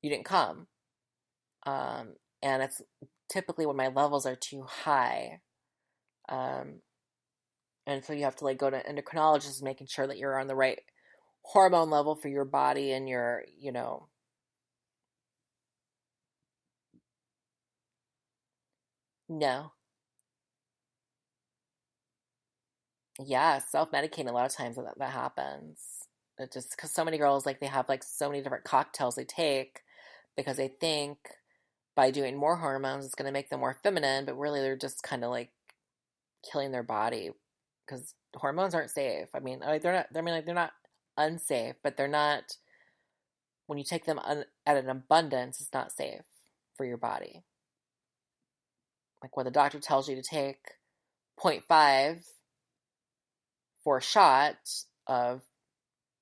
B: You didn't come?" And it's typically when my levels are too high. Um, and so you have to like go to endocrinologist, making sure that you're on the right hormone level for your body and your, no. Yeah, self-medicating a lot of times that happens. It just because so many girls like they have like so many different cocktails they take because they think by doing more hormones it's going to make them more feminine, but really they're just kind of like killing their body because hormones aren't safe. I mean, like they're not. I mean, like they're not unsafe, but they're not. When you take them at an abundance, it's not safe for your body. Like when the doctor tells you to take zero point 0.5 for a shot of,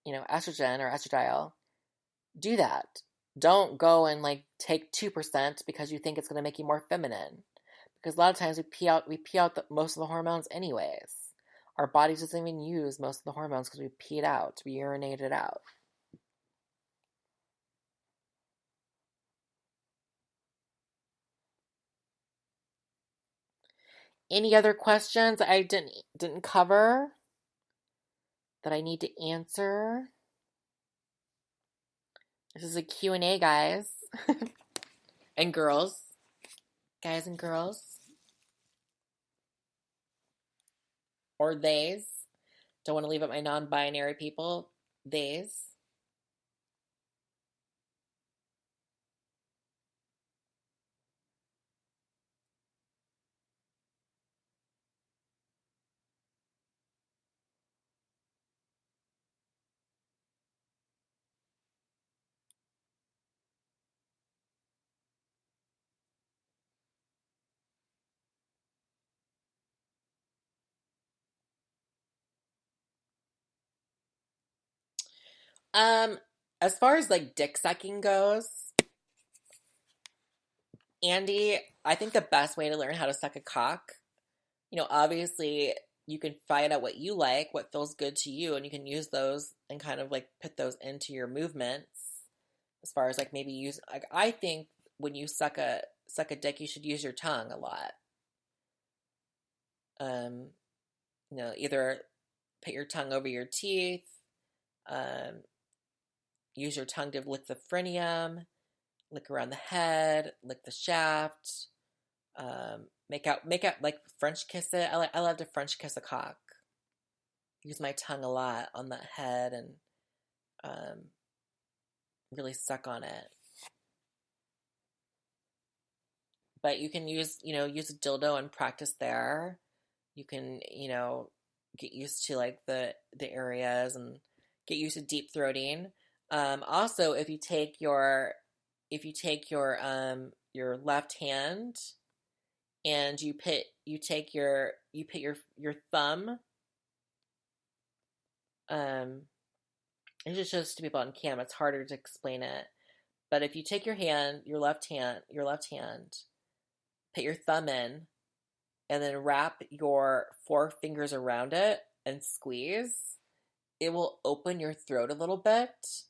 B: estrogen or estradiol, do that. Don't go and like take 2% because you think it's going to make you more feminine. Because a lot of times we pee out most of the hormones anyways. Our body doesn't even use most of the hormones because we pee it out, we urinate it out. Any other questions I didn't cover that I need to answer? This is a Q&A, guys. And girls. Guys and girls. Or theys. Don't want to leave out my non-binary people. Theys. Um, as far as like dick sucking goes, Andy, I think the best way to learn how to suck a cock, obviously you can find out what you like, what feels good to you, and you can use those and kind of like put those into your movements. As far as like maybe use like I think when you suck a dick, you should use your tongue a lot. Um, either put your tongue over your teeth, um, use your tongue to lick the frenulum, lick around the head, lick the shaft, make out like French kiss it. I love to French kiss a cock. Use my tongue a lot on the head and um, really suck on it. But you can use a dildo and practice there. You can, get used to like the areas and get used to deep throating. Also, if you take your left hand and you put your thumb, um it just shows to people on cam. It's harder to explain it. But if you take your left hand, put your thumb in, and then wrap your four fingers around it and squeeze, it will open your throat a little bit.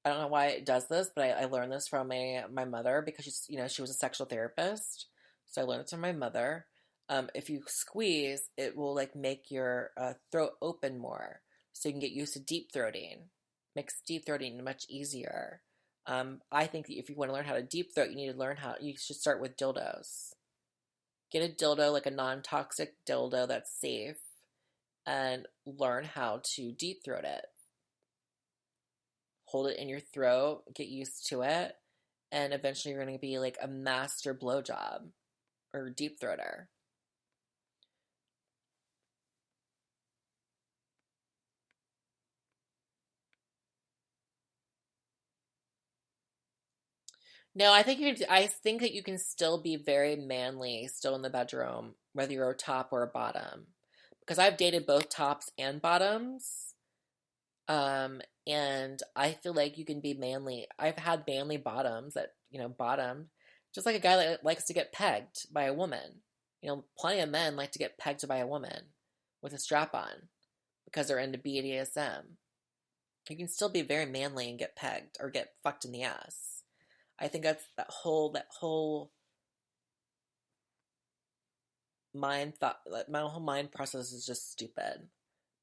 B: I don't know why it does this, but I learned this from my mother because she was a sexual therapist. So I learned it from my mother. If you squeeze, it will like make your throat open more, so you can get used to deep throating. Makes deep throating much easier. I think that if you want to learn how to deep throat, you should start with dildos. Get a dildo, like a non-toxic dildo that's safe, and learn how to deep throat it. Hold it in your throat, get used to it, and eventually you're going to be like a master blowjob or deep throater. No, I think that you can still be very manly still in the bedroom, whether you're a top or a bottom. Because I've dated both tops and bottoms. And I feel like you can be manly. I've had manly bottoms that, bottomed. Just like a guy that likes to get pegged by a woman. Plenty of men like to get pegged by a woman with a strap on because they're into BDSM. You can still be very manly and get pegged or get fucked in the ass. I think that's that whole my whole mind process is just stupid.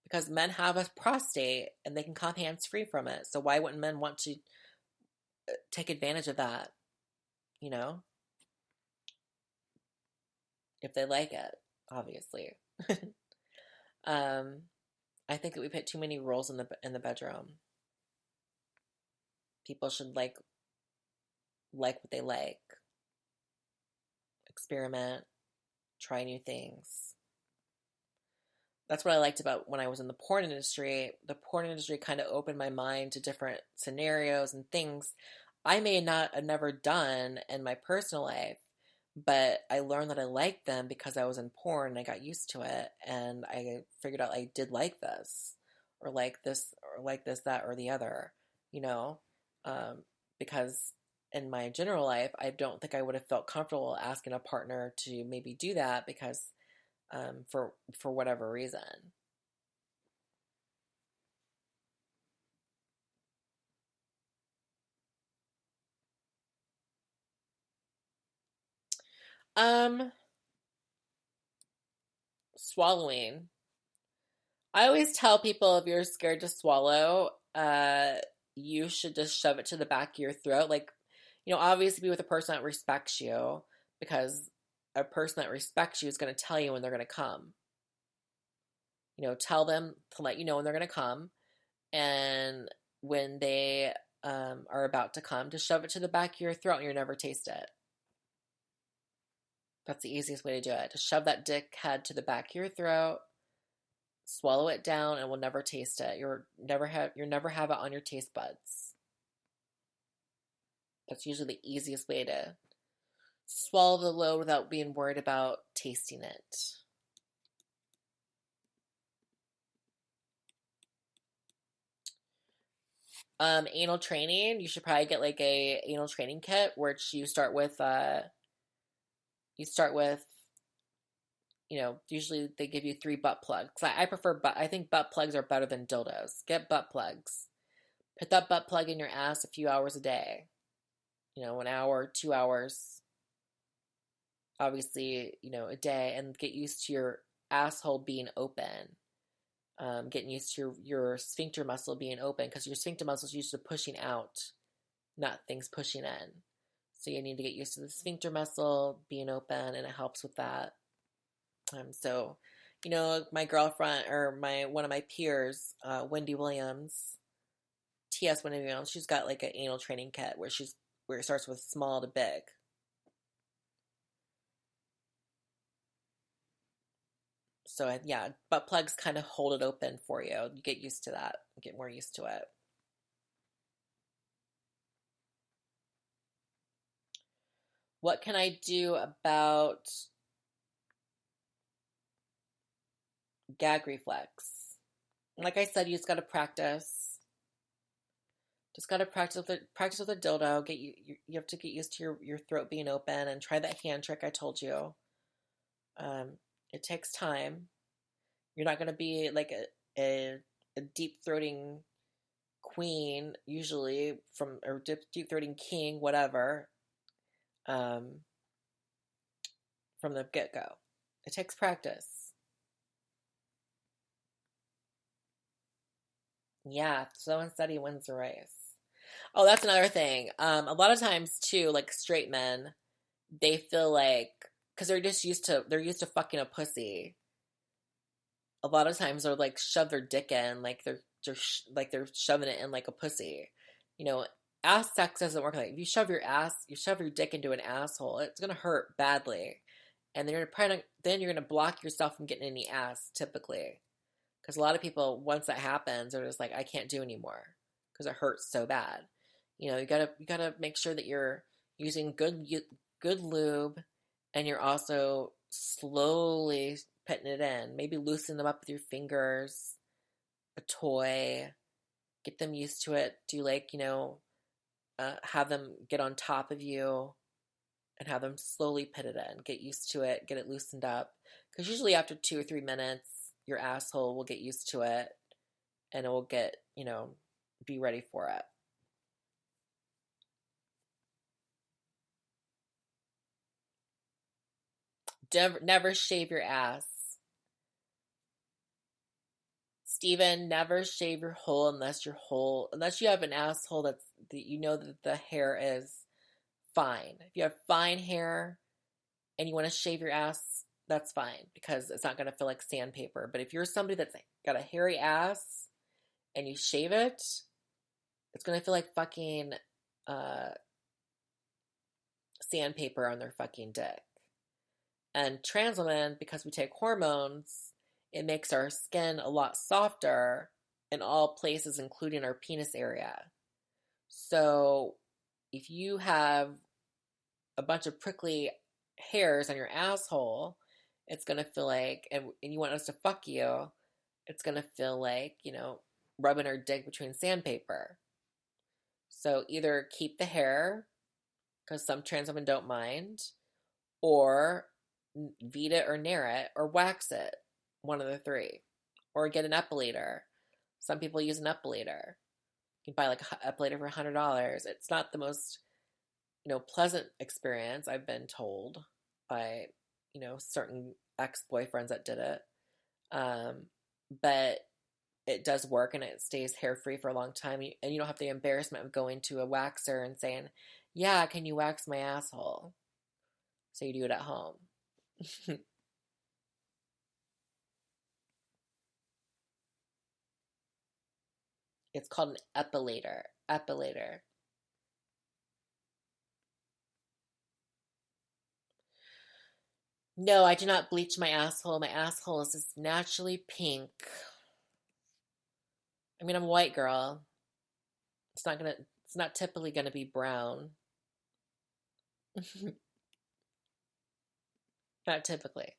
B: Because men have a prostate and they can come hands free from it. So why wouldn't men want to take advantage of that? You know, if they like it, obviously. um, I think that we put too many rules in the bedroom. People should like what they like, experiment, try new things. That's what I liked about when I was in the porn industry. The porn industry kind of opened my mind to different scenarios and things I may not have never done in my personal life, but I learned that I liked them because I was in porn and I got used to it, and I figured out I did like this, or like this, or like this, that, or the other, you know, um, because in my general life, I don't think I would have felt comfortable asking a partner to maybe do that because for whatever reason. Um, Swallowing. I always tell people if you're scared to swallow, you should just shove it to the back of your throat. Like, obviously be with a person that respects you, because a person that respects you is going to tell you when they're going to come. Tell them to let you know when they're going to come, and when they are about to come, to shove it to the back of your throat and you'll never taste it. That's the easiest way to do it. Just shove that dick head to the back of your throat, swallow it down, and we'll never taste it. You'll never have it on your taste buds. That's usually the easiest way to swallow the load without being worried about tasting it. Anal training. You should probably get like a anal training kit, which you start with. Usually they give you 3 butt plugs. I prefer butt. I think butt plugs are better than dildos. Get butt plugs. Put that butt plug in your ass a few hours a day. 1 hour, 2 hours. Obviously, a day, and get used to your asshole being open. Getting used to your sphincter muscle being open, because your sphincter muscle is used to pushing out, not things pushing in. So you need to get used to the sphincter muscle being open, and it helps with that. So, my girlfriend, or one of my peers, Wendy Williams, T.S. Wendy Williams, she's got like an anal training kit where it starts with small to big. So yeah, butt plugs kind of hold it open for you. You get used to that. Get more used to it. What can I do about gag reflex? Like I said, you just got to practice. Just got to practice with a dildo. You have to get used to your throat being open, and try that hand trick I told you. It takes time. You're not going to be like a deep throating queen usually, or deep throating king, whatever. From the get go, it takes practice. Yeah, slow and steady wins the race. Oh, that's another thing. A lot of times too, like straight men, they feel like, because they're used to fucking a pussy. A lot of times they're like shove their dick in, like they're shoving it in like a pussy. Ass sex doesn't work like that. If you shove your dick into an asshole, it's gonna hurt badly, and then you're gonna block yourself from getting any ass typically, because a lot of people, once that happens, they're just like, I can't do anymore because it hurts so bad. You gotta make sure that you're using good lube, and you're also slowly putting it in. Maybe loosen them up with your fingers, a toy, get them used to it. Do have them get on top of you and have them slowly put it in. Get used to it, get it loosened up. Because usually after 2 or 3 minutes, your asshole will get used to it, and it will get, be ready for it. Never shave your ass. Steven, never shave your hole unless you have an asshole that you know that the hair is fine. If you have fine hair and you want to shave your ass, that's fine because it's not going to feel like sandpaper. But if you're somebody that's got a hairy ass and you shave it, it's going to feel like fucking sandpaper on their fucking dick. And trans women, because we take hormones, it makes our skin a lot softer in all places, including our penis area. So if you have a bunch of prickly hairs on your asshole, it's going to feel like, and you want us to fuck you, it's going to feel like, rubbing our dick between sandpaper. So either keep the hair, because some trans women don't mind, or Vita it or nair it, or wax it. One of the three. Or get an epilator. Some people use an epilator. You can buy like an epilator for $100. It's not the most, pleasant experience, I've been told by, certain ex-boyfriends that did it. But it does work and it stays hair-free for a long time. And you don't have the embarrassment of going to a waxer and saying, yeah, can you wax my asshole? So you do it at home. It's called an epilator. Epilator. No, I do not bleach my asshole. My asshole is just naturally pink. I mean, I'm a white girl. It's not typically gonna be brown. Not typically.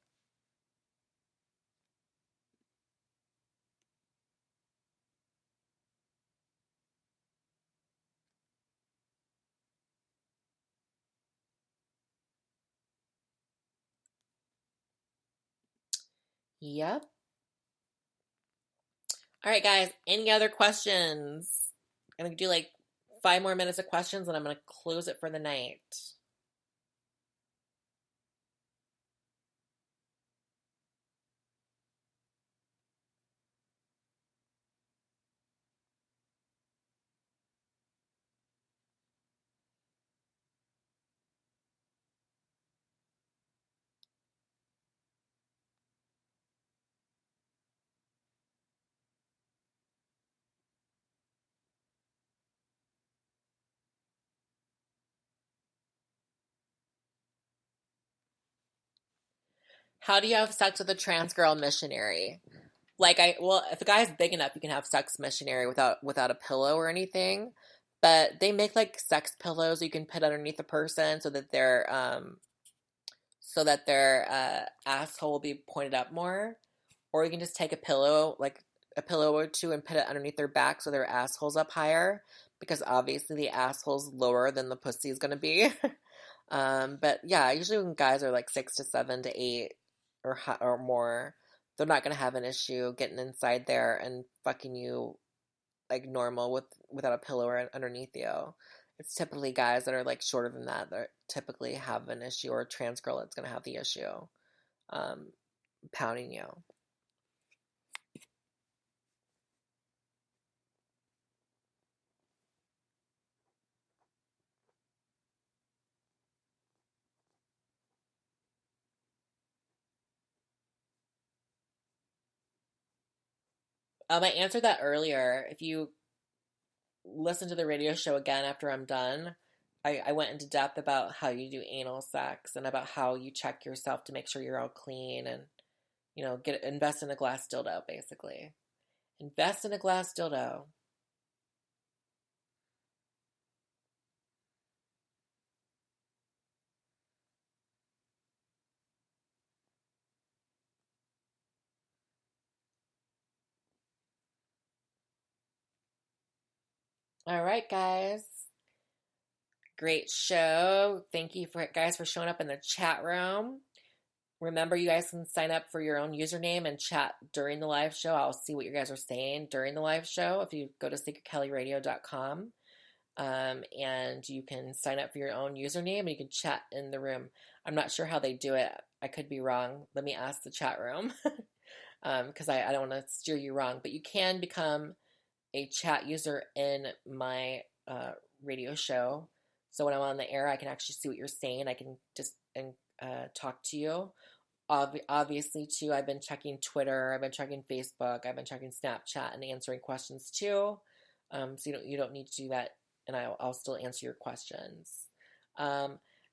B: Yep. All right, guys. Any other questions? I'm going to do like 5 more minutes of questions and I'm going to close it for the night. How do you have sex with a trans girl missionary? If a guy's big enough, you can have sex missionary without a pillow or anything. But they make like sex pillows you can put underneath a person so that their asshole will be pointed up more. Or you can just take a pillow, like a pillow or two, and put it underneath their back so their asshole's up higher. Because obviously the asshole's lower than the pussy is going to be. But yeah, usually when guys are like 6 to 7 to 8 or more, they're not going to have an issue getting inside there and fucking you like normal without a pillow or underneath you. It's typically guys that are like shorter than that typically have an issue, or a trans girl that's going to have the issue pounding you. I answered that earlier. If you listen to the radio show again after I'm done, I went into depth about how you do anal sex and about how you check yourself to make sure you're all clean and, invest in a glass dildo, basically. Invest in a glass dildo. All right, guys. Great show. Thank you guys for showing up in the chat room. Remember, you guys can sign up for your own username and chat during the live show. I'll see what you guys are saying during the live show if you go to secretkellyradio.com. And you can sign up for your own username and you can chat in the room. I'm not sure how they do it. I could be wrong. Let me ask the chat room because I don't want to steer you wrong. But you can become a chat user in my radio show. So when I'm on the air, I can actually see what you're saying. I can just talk to you. Obviously, too, I've been checking Twitter, I've been checking Facebook, I've been checking Snapchat and answering questions too. So you don't need to do that, and I'll still answer your questions.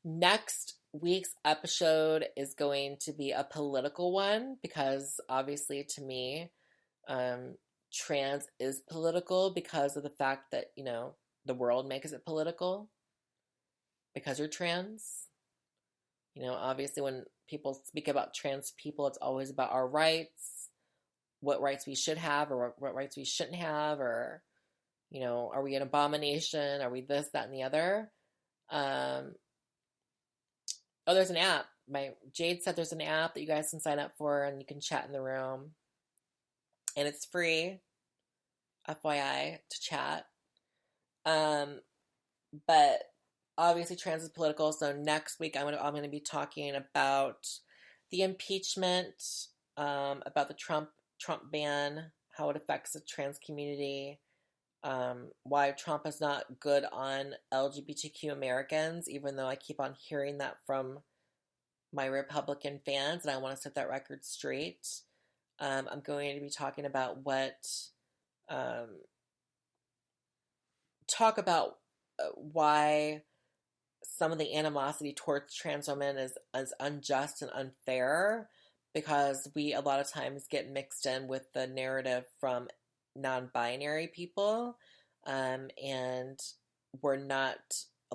B: Next week's episode is going to be a political one because obviously, to me, trans is political because of the fact that the world makes it political because you're trans. Obviously, when people speak about trans people, it's always about our rights, what rights we should have or what rights we shouldn't have, or, are we an abomination? Are we this, that, and the other? Oh, there's an app. Jade said there's an app that you guys can sign up for and you can chat in the room. And it's free, FYI, to chat. But obviously, trans is political, so next week I'm going to be talking about the impeachment, about the Trump ban, how it affects the trans community, why Trump is not good on LGBTQ Americans, even though I keep on hearing that from my Republican fans, and I want to set that record straight. I'm going to be talking about why some of the animosity towards trans women is unjust and unfair, because we a lot of times get mixed in with the narrative from non-binary people, and a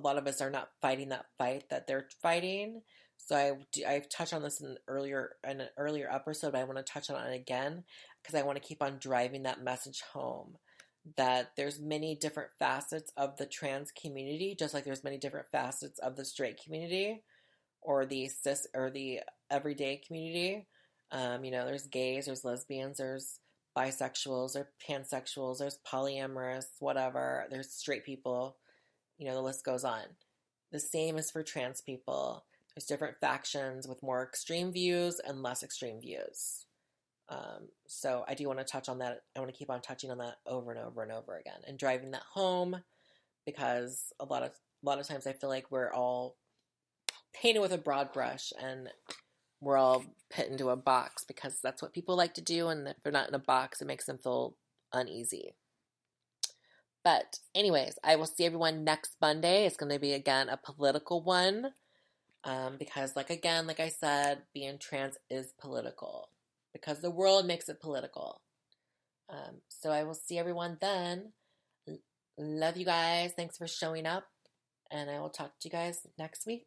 B: lot of us are not fighting that fight that they're fighting. So I've touched on this in an earlier episode, but I want to touch on it again because I want to keep on driving that message home, that there's many different facets of the trans community, just like there's many different facets of the straight community or the cis or the everyday community. There's gays, there's lesbians, there's bisexuals, there's pansexuals, there's polyamorous, whatever. There's straight people. The list goes on. The same is for trans people. There's different factions with more extreme views and less extreme views. So I do want to touch on that. I want to keep on touching on that over and over and over again and driving that home, because a lot of times I feel like we're all painted with a broad brush and we're all put into a box because that's what people like to do, and if they're not in a box, it makes them feel uneasy. But anyways, I will see everyone next Monday. It's going to be, again, a political one, because like I said, being trans is political because the world makes it political. So I will see everyone then. Love you guys. Thanks for showing up, and I will talk to you guys next week.